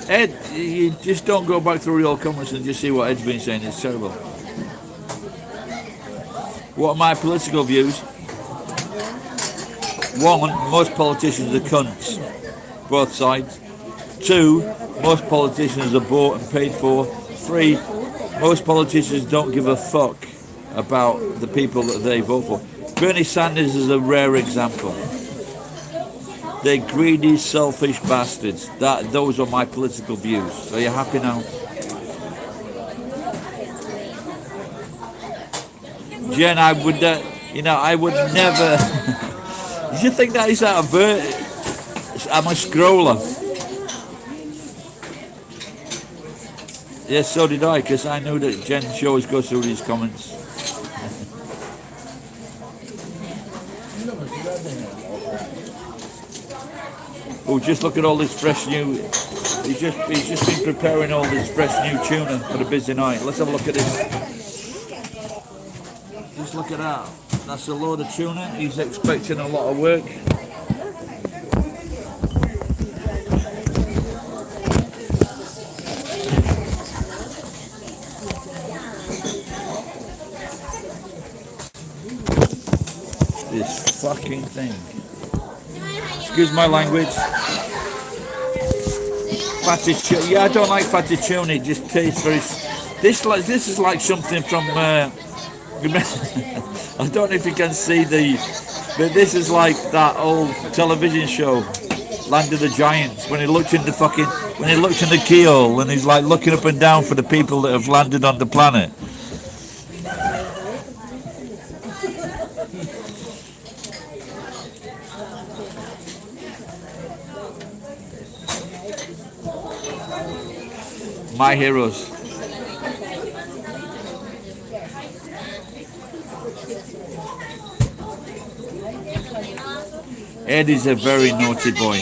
Ed, you just don't go back through your comments and just see what Ed's been saying. It's terrible. What are my political views? One, most politicians are cunts. Both sides. Two, most politicians are bought and paid for. Three, most politicians don't give a fuck about the people that they vote for. Bernie Sanders is a rare example. They're greedy, selfish bastards. Those are my political views. Are you happy now? Jen, I would never. Did you think that is out of bird? I'm a scroller. Yes, so did I, because I knew that Jen always goes through these comments. Oh, just look at all this fresh new. He's just been preparing all this fresh new tuna for the busy night. Let's have a look at this. Just look at that. That's a load of tuna. He's expecting a lot of work. This fucking thing. Excuse my language. Fatty tuna. Yeah, I don't like fatty tuna. It just tastes very. This is like something from. I don't know if you can see but this is like that old television show, Land of the Giants, when he looked in the keyhole and he's like looking up and down for the people that have landed on the planet. My heroes. Ed is a very naughty boy,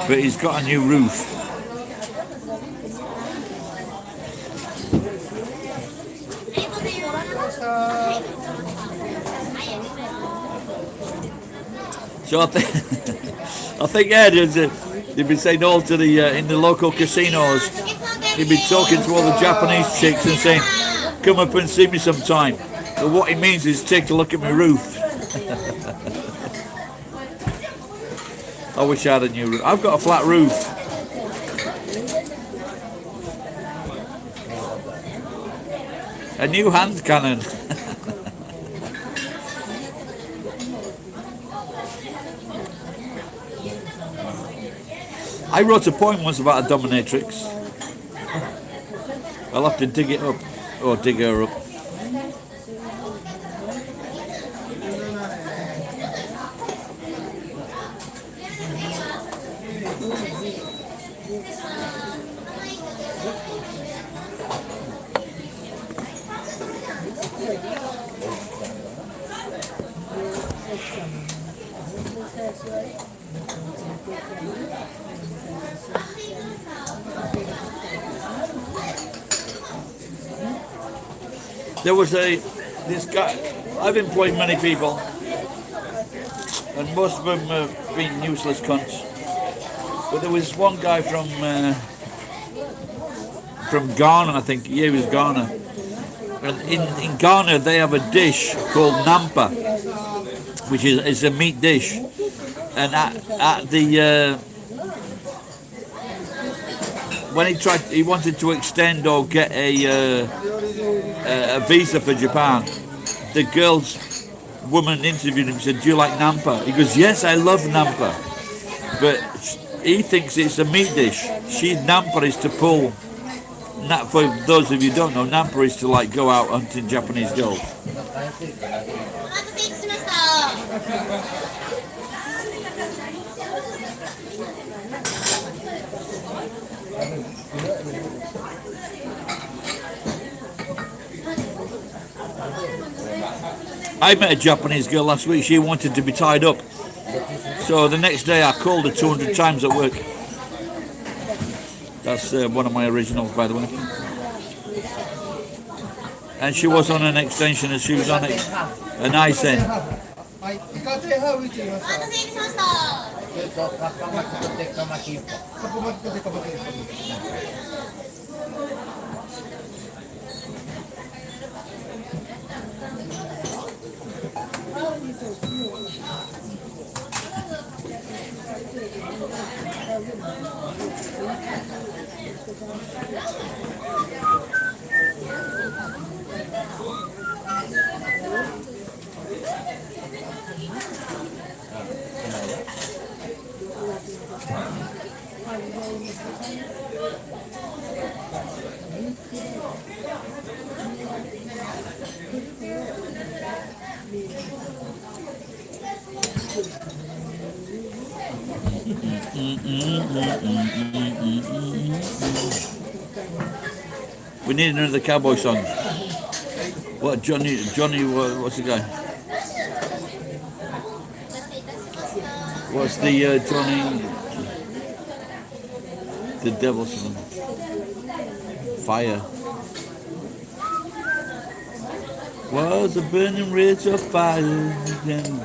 but he's got a new roof. So I think Ed they've been saying all to the in the local casinos. He'd be talking to all the Japanese chicks and saying, "Come up and see me sometime." But what he means is, take a look at my roof. I wish I had a new roof. I've got a flat roof. A new hand cannon. I wrote a poem once about a dominatrix. I'll have to dig it up, or dig her up. There was this guy. I've employed many people, and most of them have been useless cunts. But there was one guy from Ghana, I think. Yeah, he was Ghana. And in Ghana, they have a dish called nampa, which is a meat dish. And at the when he wanted to extend or get a visa for Japan, the woman interviewed him, said, "Do you like nampa?" He goes, "Yes, I love nampa," but he thinks it's a meat dish. Nampa is to pull For those of you who don't know, Nampa is to like go out hunting Japanese girls. お待たせしました。I met a Japanese girl last week. She wanted to be tied up. So the next day I called her 200 times at work. That's one of my originals, by the way. And she was on an extension and she was on an ice end. はい、イカテハウイチいました。お待たせしました。カッパ巻きとデカ巻き。カッパ巻きとデカ巻きです。We need another cowboy song. What Johnny? What's the guy? What's the Johnny? The devil's song. Fire. Was a burning ridge of fire, and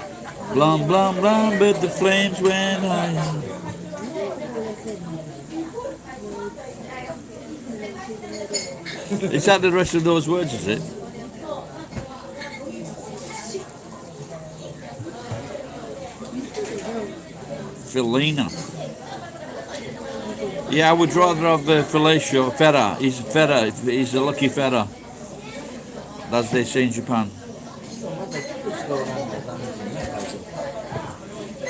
blum blum blum, but the flames went high. Is that the rest of those words, is it? Felina. Yeah, I would rather have fellatio. Fera. He's a lucky fera, as they say in Japan.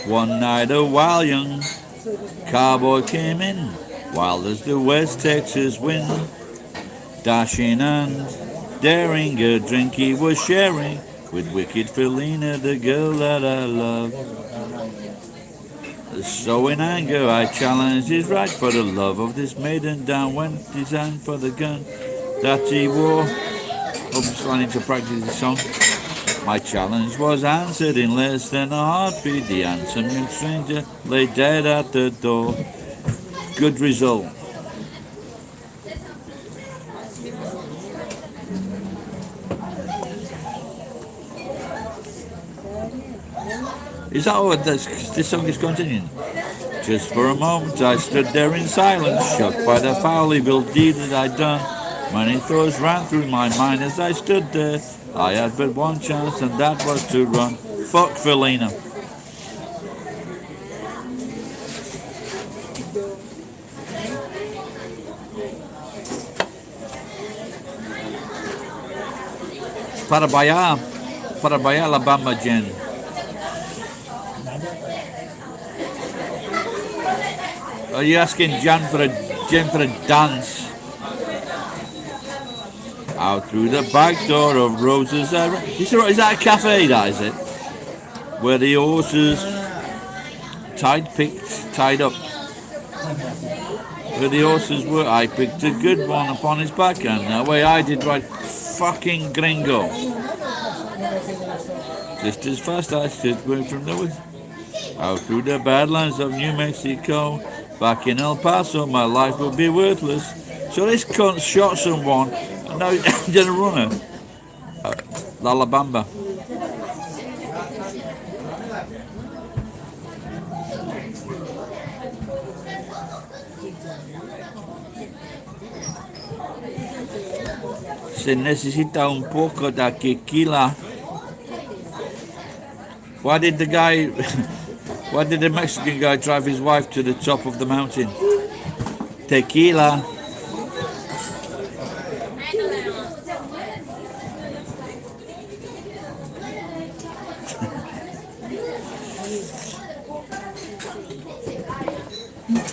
One night a wild young cowboy came in, wild as the West Texas wind. Dashing and daring, a drink he was sharing with wicked Felina, the girl that I love. So in anger I challenged his right, for the love of this maiden down went his hand for the gun that he wore. Oops, I need to practice the song. My challenge was answered in less than a heartbeat. The handsome young stranger lay dead at the door. Good result. Is that what this song is continuing? Just for a moment I stood there in silence, shocked by the foul evil deed that I'd done. Many thoughts ran through my mind as I stood there. I had but one chance, and that was to run. Fuck Felina. Parabaya la Bamba Jen. Are you asking Jen for a dance? Out through the back door of Roses. Is that a cafe, that is it? Where the horses tied up. Where the horses were, I picked a good one upon his back, and the way I did right, fucking gringo. Just as fast I stood away from the woods. Out through the badlands of New Mexico. Back in El Paso, my life will be worthless. So this cunt shot someone, and now he's did a runner. La Bamba. Se necesita un poco de tequila. Why did the Mexican guy drive his wife to the top of the mountain? Tequila.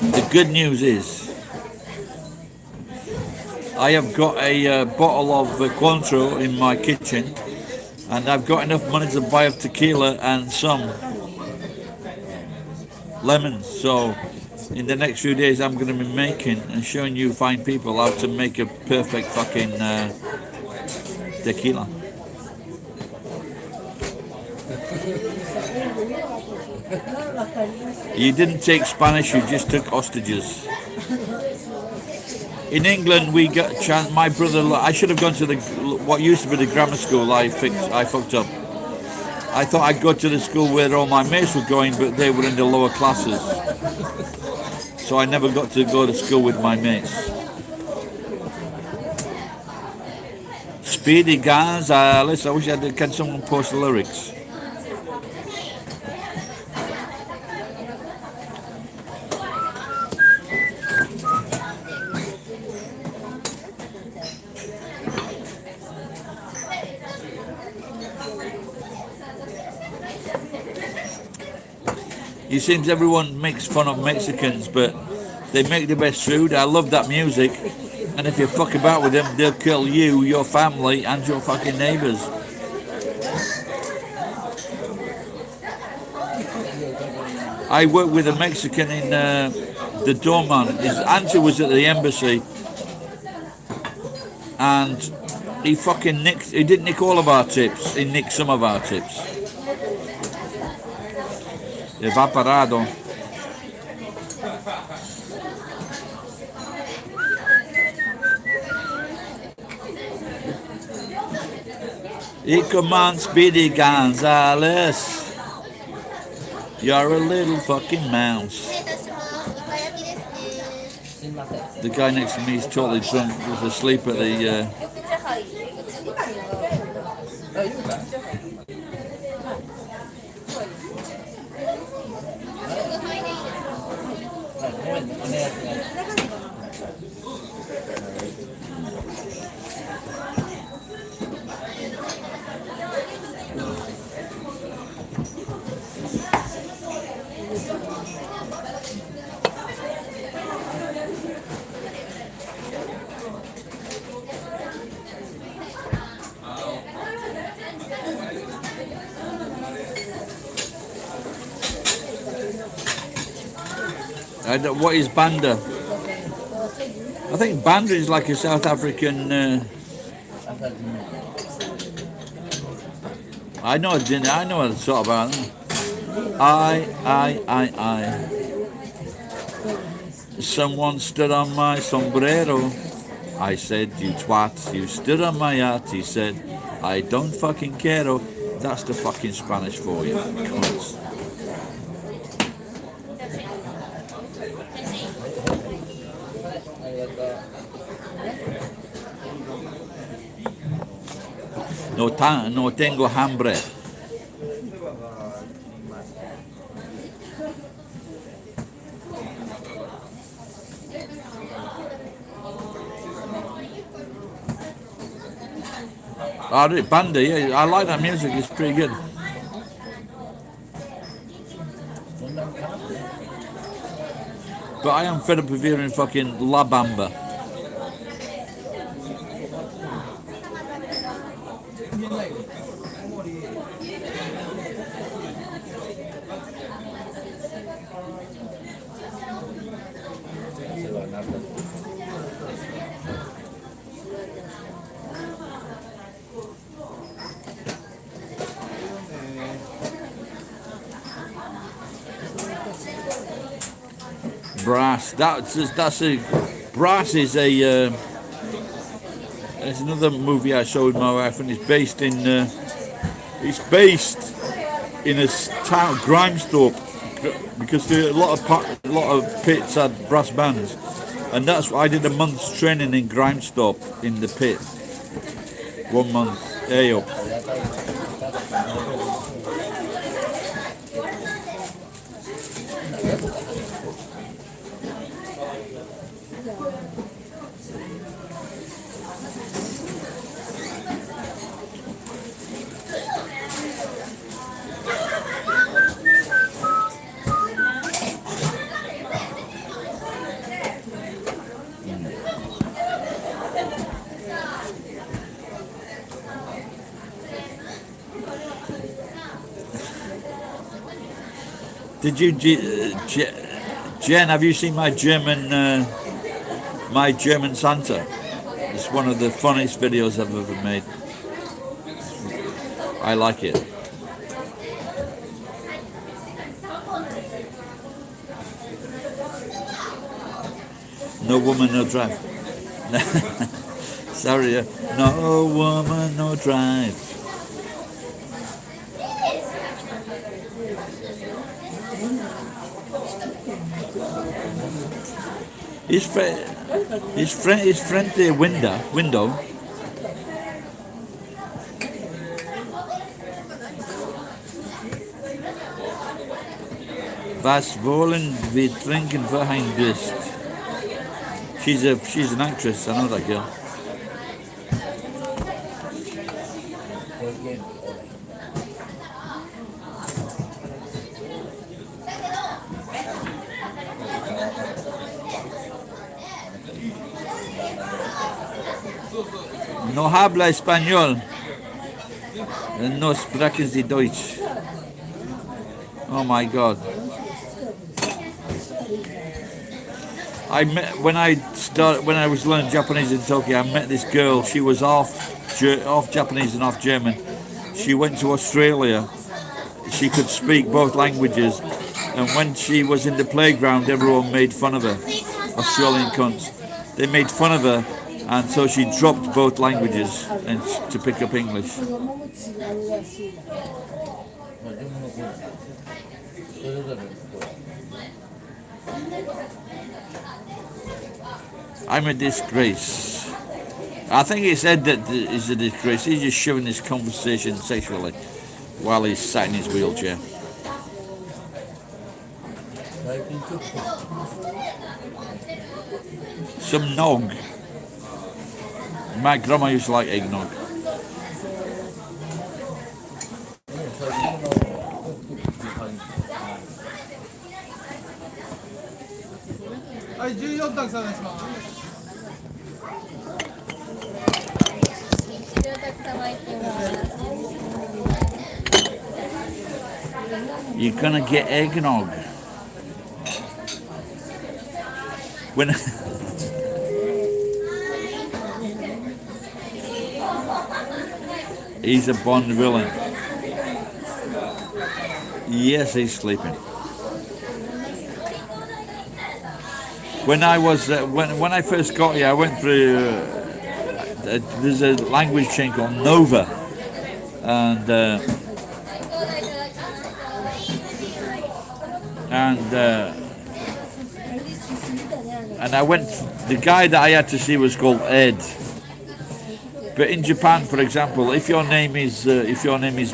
The good news is I have got a bottle of Cointreau in my kitchen, and I've got enough money to buy a tequila and some lemons. So in the next few days I'm going to be making and showing you fine people how to make a perfect fucking tequila. You didn't take Spanish, you just took hostages. In England, we got chance. My brother, I should have gone to what used to be the grammar school. I fucked up. I thought I'd go to the school where all my mates were going, but they were in the lower classes. So I never got to go to school with my mates. Speedy Gonzales. I wish can someone post the lyrics. It seems everyone makes fun of Mexicans, but they make the best food. I love that music. And if you fuck about with them, they'll kill you, your family, and your fucking neighbours. I worked with a Mexican in the doorman. His auntie was at the embassy, and he fucking nicked. He didn't nick all of our tips. He nicked some of our tips. Evaporado. Y come on, Speedy Gonzales. You're a little fucking mouse. The guy next to me is totally drunk. He's asleep at the. What is Banda? I think Banda is like a South African. I know what it's sort about. I. Someone stood on my sombrero. I said, you twat, you stood on my yacht. He said, I don't fucking care. That's the fucking Spanish for you, cunts. No tengo hambre. Banda, yeah, I like that music, it's pretty good. But I am fed up of hearing fucking La Bamba. Brass. Brass is a. There's another movie I showed my wife, and it's based in a town, Grimesthorpe, because a lot of pits had brass bands, and that's why I did a month's training in Grimesthorpe in the pit. 1 month. Ayo. Did you, Jen? Have you seen my German Santa? It's one of the funniest videos I've ever made. I like it. No woman, no drive. Sorry, no woman, no drive. His friend the window. Was wollen wir trinken für ein Durst? She's an actress, I know that girl. No habla español. No sprechen Sie Deutsch. Oh my God. I met when I was learning Japanese in Tokyo. I met this girl. She was half Japanese and half German. She went to Australia. She could speak both languages, and when she was in the playground, everyone made fun of her. Australian cunts. They made fun of her, and so she dropped both languages and to pick up English. I'm a disgrace. I think it's Ed that is a disgrace. He's just shoving this conversation sexually while he's sat in his wheelchair. Some nog. My grandma used to like eggnog. You're gonna get eggnog. When he's a Bond villain. Yes, he's sleeping. When I was when I first got here, I went through. There's a language chain called Nova, and I went. The guy that I had to see was called Ed. But in Japan, for example, if your name is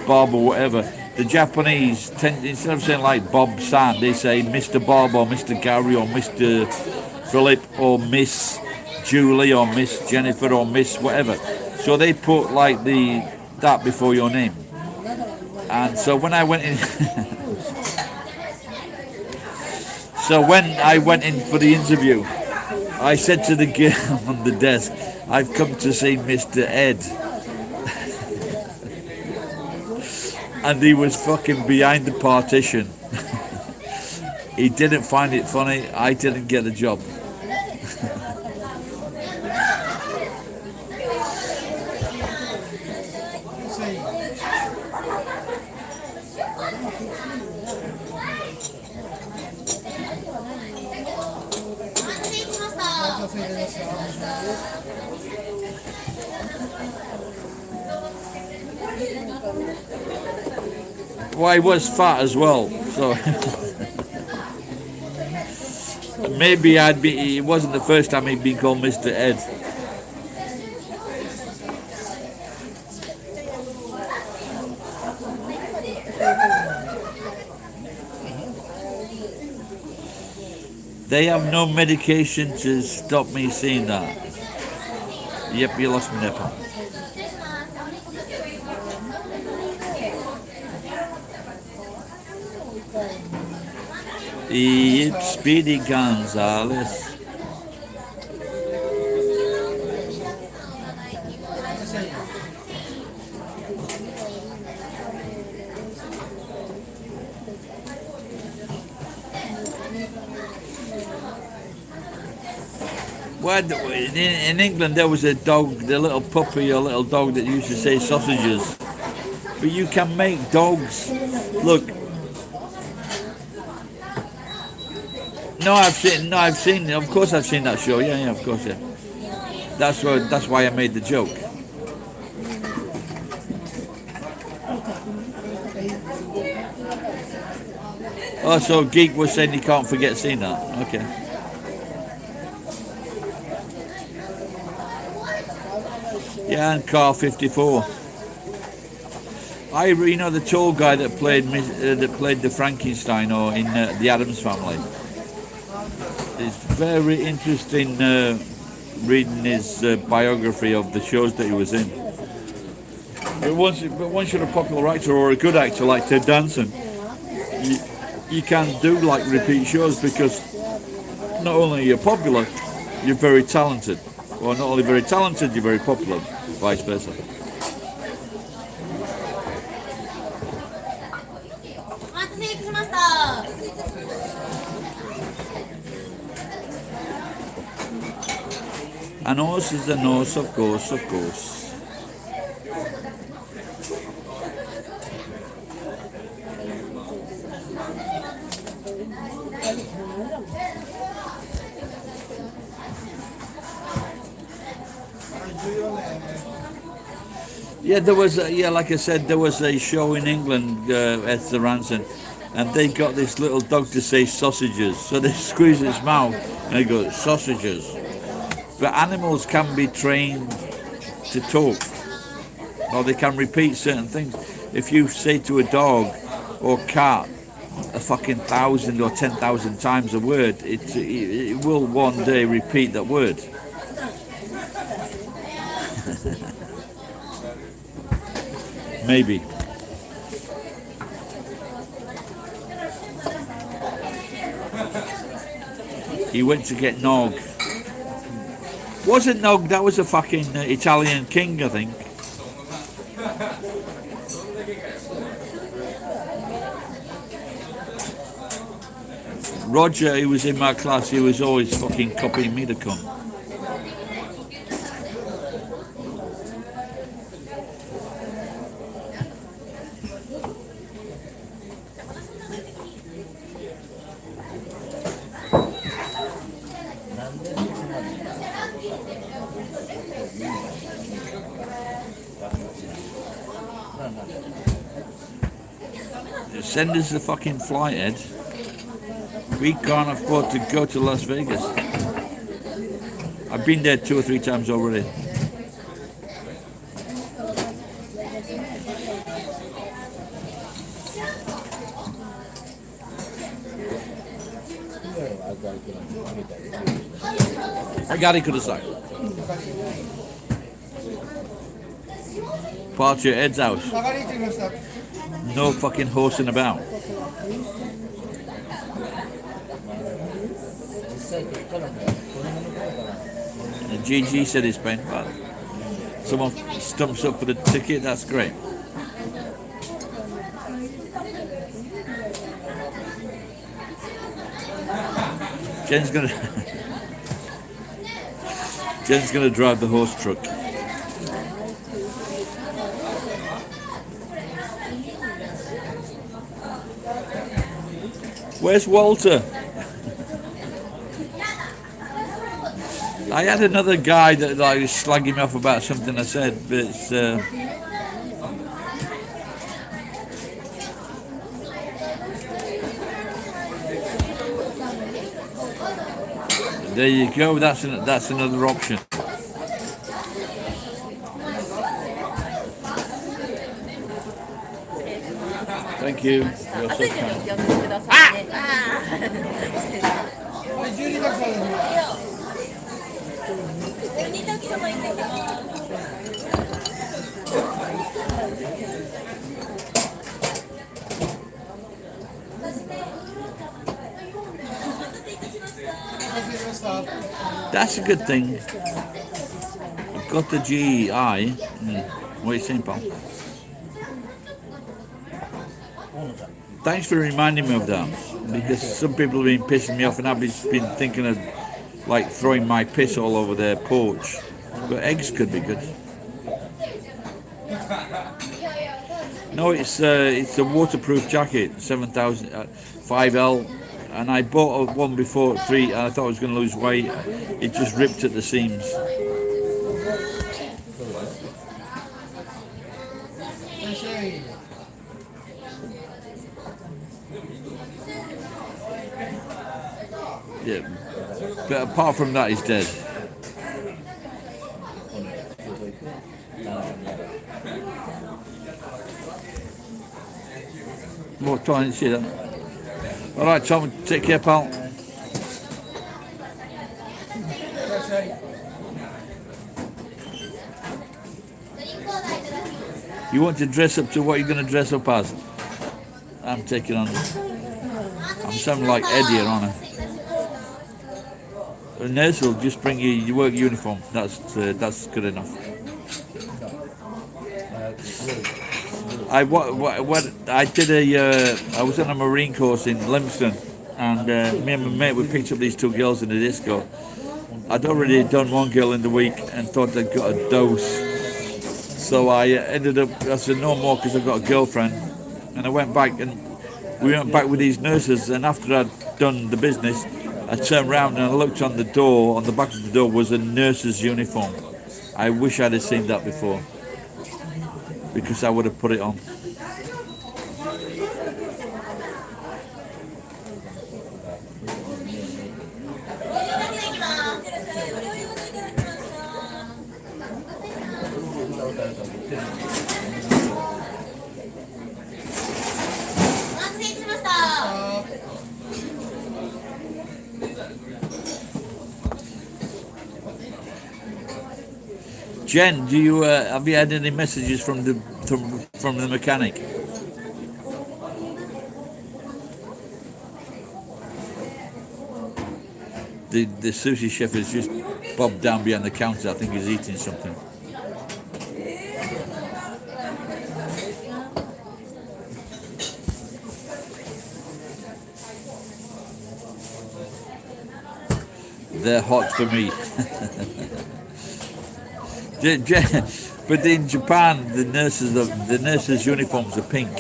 Bob or whatever, the Japanese tend, instead of saying like Bob San, they say Mr. Bob or Mr. Gary or Mr. Philip or Miss Julie or Miss Jennifer or Miss whatever. So they put like that before your name. And so when I went in, for the interview, I said to the girl on the desk, I've come to see Mr. Ed. And he was fucking behind the partition. He didn't find it funny. I didn't get the job. Well, I was fat as well, so maybe it wasn't the first time he'd been called Mr. Ed. They have no medication to stop me seeing that. Yep, you lost my nipple. It's Speedy Gonzales. Well, in England there was a dog, the little puppy or little dog that used to say sausages. But you can make dogs. Look. No, I've seen. Of course, I've seen that show. Yeah, of course, yeah. That's why I made the joke. Oh, so Geek was saying he can't forget seeing that. Okay. Yeah, and Car 54. You know the tall guy that played the Frankenstein or in the Addams Family. It's very interesting reading his biography of the shows that he was in. But once you're a popular actor or a good actor like Ted Danson, you can't do like repeat shows because not only are you popular, you're very talented. Or not only very talented, you're very popular, vice versa. An horse is a horse, of course, of course. Yeah, there was like I said, there was a show in England at the Ranson, and they got this little dog to say sausages. So they squeeze its mouth and it goes sausages. But animals can be trained to talk, or they can repeat certain things. If you say to a dog or cat a fucking 1,000 or 10,000 times a word, it will one day repeat that word. Maybe. He went to get Nog. Wasn't Nog, that was a fucking Italian king, I think. Roger, he was in my class, he was always fucking copying me to come. Send us the fucking flight, Ed. We can't afford to go to Las Vegas. I've been there 2 or 3 times already. Agari kudasai. Party at Ed's house. No fucking horsing about. And GG said he's paying, but someone stumps up for the ticket, that's great. Jen's gonna drive the horse truck. Where's Walter? I had another guy that like was slagging me off about something I said, but it's, there you go. That's another option. Thank you. You're so kind. That's a good thing. I've got the GI. What are you saying, pal? Thanks for reminding me of that, because some people have been pissing me off and I've been thinking of like throwing my piss all over their porch. But eggs could be good. No, it's a waterproof jacket, 7,000, 5L, and I bought one before 3, and I thought I was going to lose weight. It just ripped at the seams. Yeah, but apart from that, he's dead. More time to see that. All right, Tom, take care, pal. You want to dress up to what you're going to dress up as? I'm taking on. I'm sounding like Eddie, aren't I? A nurse will just bring you your work uniform. That's good enough. I was on a marine course in Livingston, and me and my mate we picked up these 2 girls in the disco. I'd already done one girl in the week and thought I'd got a dose, so I ended up. I said no more because I've got a girlfriend, and I went back and we went back with these nurses. And after I'd done the business, I turned around and I looked on the door. On the back of the door was a nurse's uniform. I wish I'd have seen that before, because I would have put it on. Jen, do you have you had any messages from the mechanic? The sushi chef is just bobbed down behind the counter. I think he's eating something. They're hot for me. But in Japan, the nurses' uniforms are pink.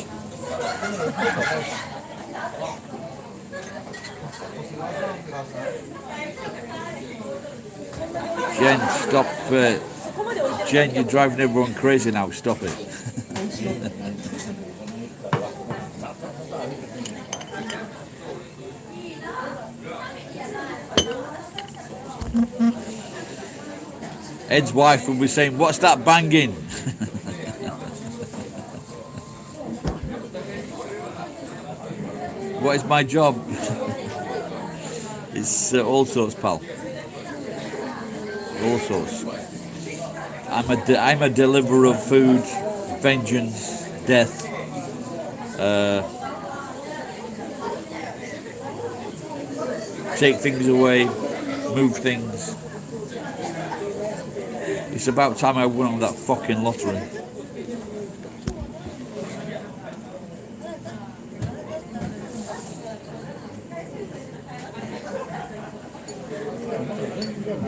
Jen, stop! Jen, you're driving everyone crazy now. Stop it. Ed's wife will be saying, "What's that banging?" What is my job? It's all sorts, pal. All sorts. I'm a deliverer of food, vengeance, death. Take things away, move things. It's about time I won on that fucking lottery.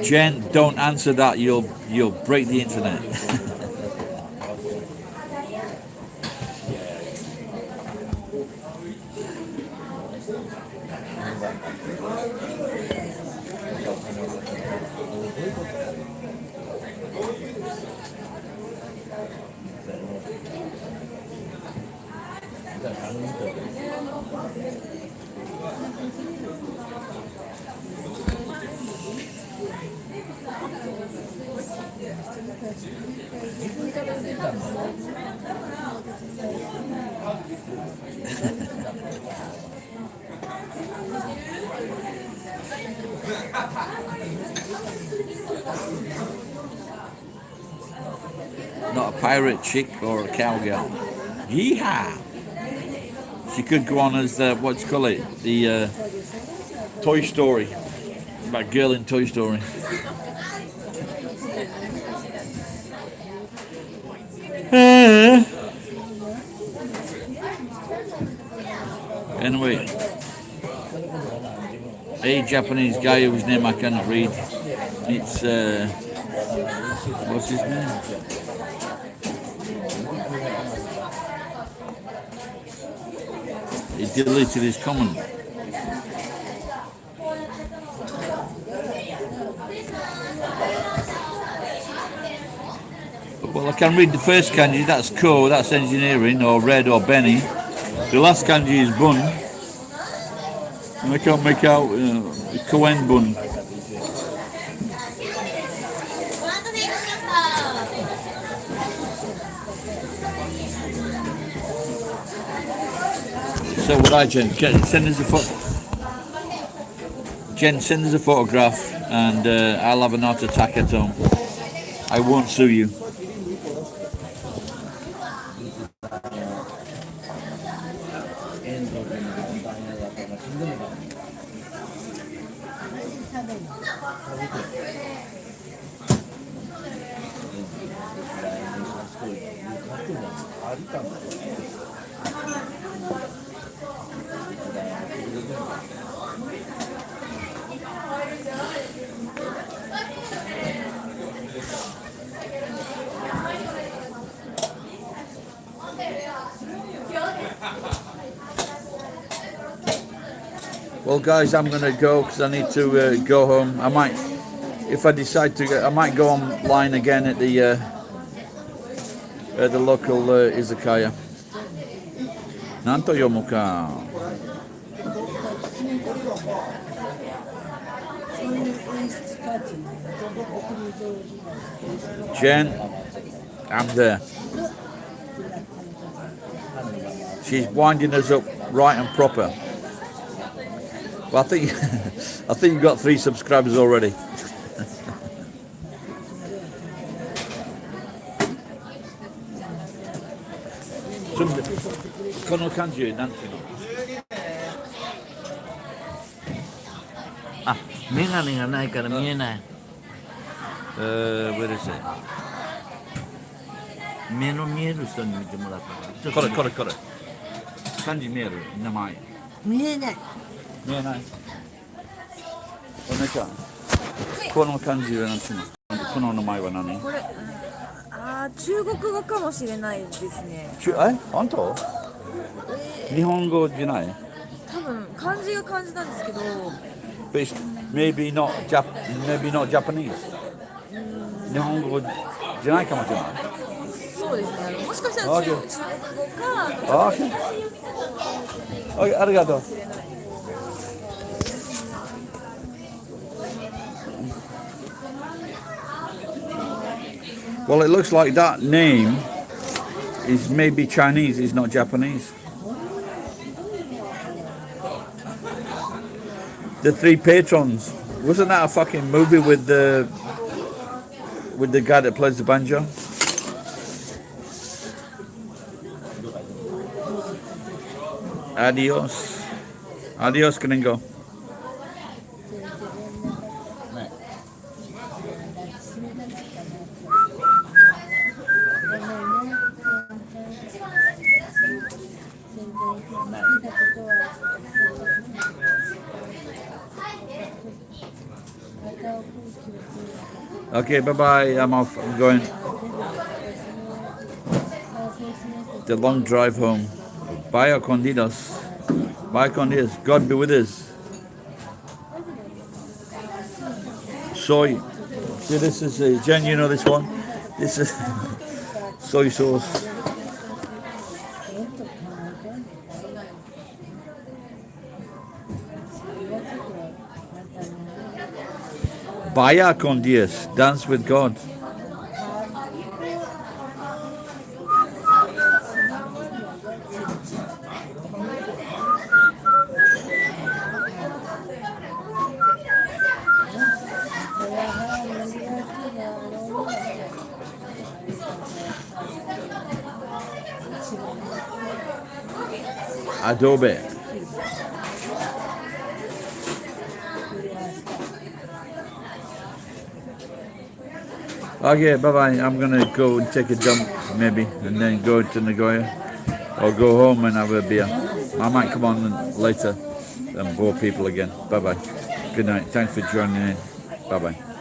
Jen, don't answer that. You'll break the internet. Not a pirate chick or a cowgirl. Yeehaw! She could go on as what's call it, the Toy Story, that girl in Toy Story. Anyway, a Japanese guy whose name I cannot read. It's what's his name? He deleted his comment. Well, I can read the first kanji, that's ko, that's engineering, or red, or Benny. The last kanji is bun. And I can't make out koen bun. So what I Jen, send us a Jen, send us a photograph, and I'll have an heart attack at home. I won't sue you. Well, guys, I'm gonna go because I need to go home. I might, if I decide to, I might go online again at the local izakaya. Nanto yomu ka? Jen, I'm there. She's winding us up right and proper. Well, I think I think you've got 3 subscribers already. Kono kanji nanti no? Ah, メガネがないから見えない。Where is it? 目の見える人に見てもらった。これ。漢字見える名前。見えない。見えない。お姉ちゃん。この漢字は何ていうの？この名前は何？これ、中国語かもしれないですね。本当？日本語じゃない？多分漢字が漢字なんですけど。But it's maybe not Japanese. 日本語じゃないかもしれない。そうですね。もしかしたら中国語か。ありがとう。Well, it looks like that name is maybe Chinese, it's not Japanese. The 3 Patrons. Wasn't that a fucking movie with the guy that plays the banjo? Adios. Adios, gringo. Okay, bye-bye. I'm off. I'm going. The long drive home. Vaya con Dios. Vaya con Dios. God be with us. Soy. See, this is Jen. You know this one. This is soy sauce. Vaya con Dios. Dance with God. Adobe. Okay, bye-bye. I'm gonna go and take a dump, maybe, and then go to Nagoya, or go home and have a beer. I might come on later and bore people again. Bye-bye. Good night. Thanks for joining in. Bye bye.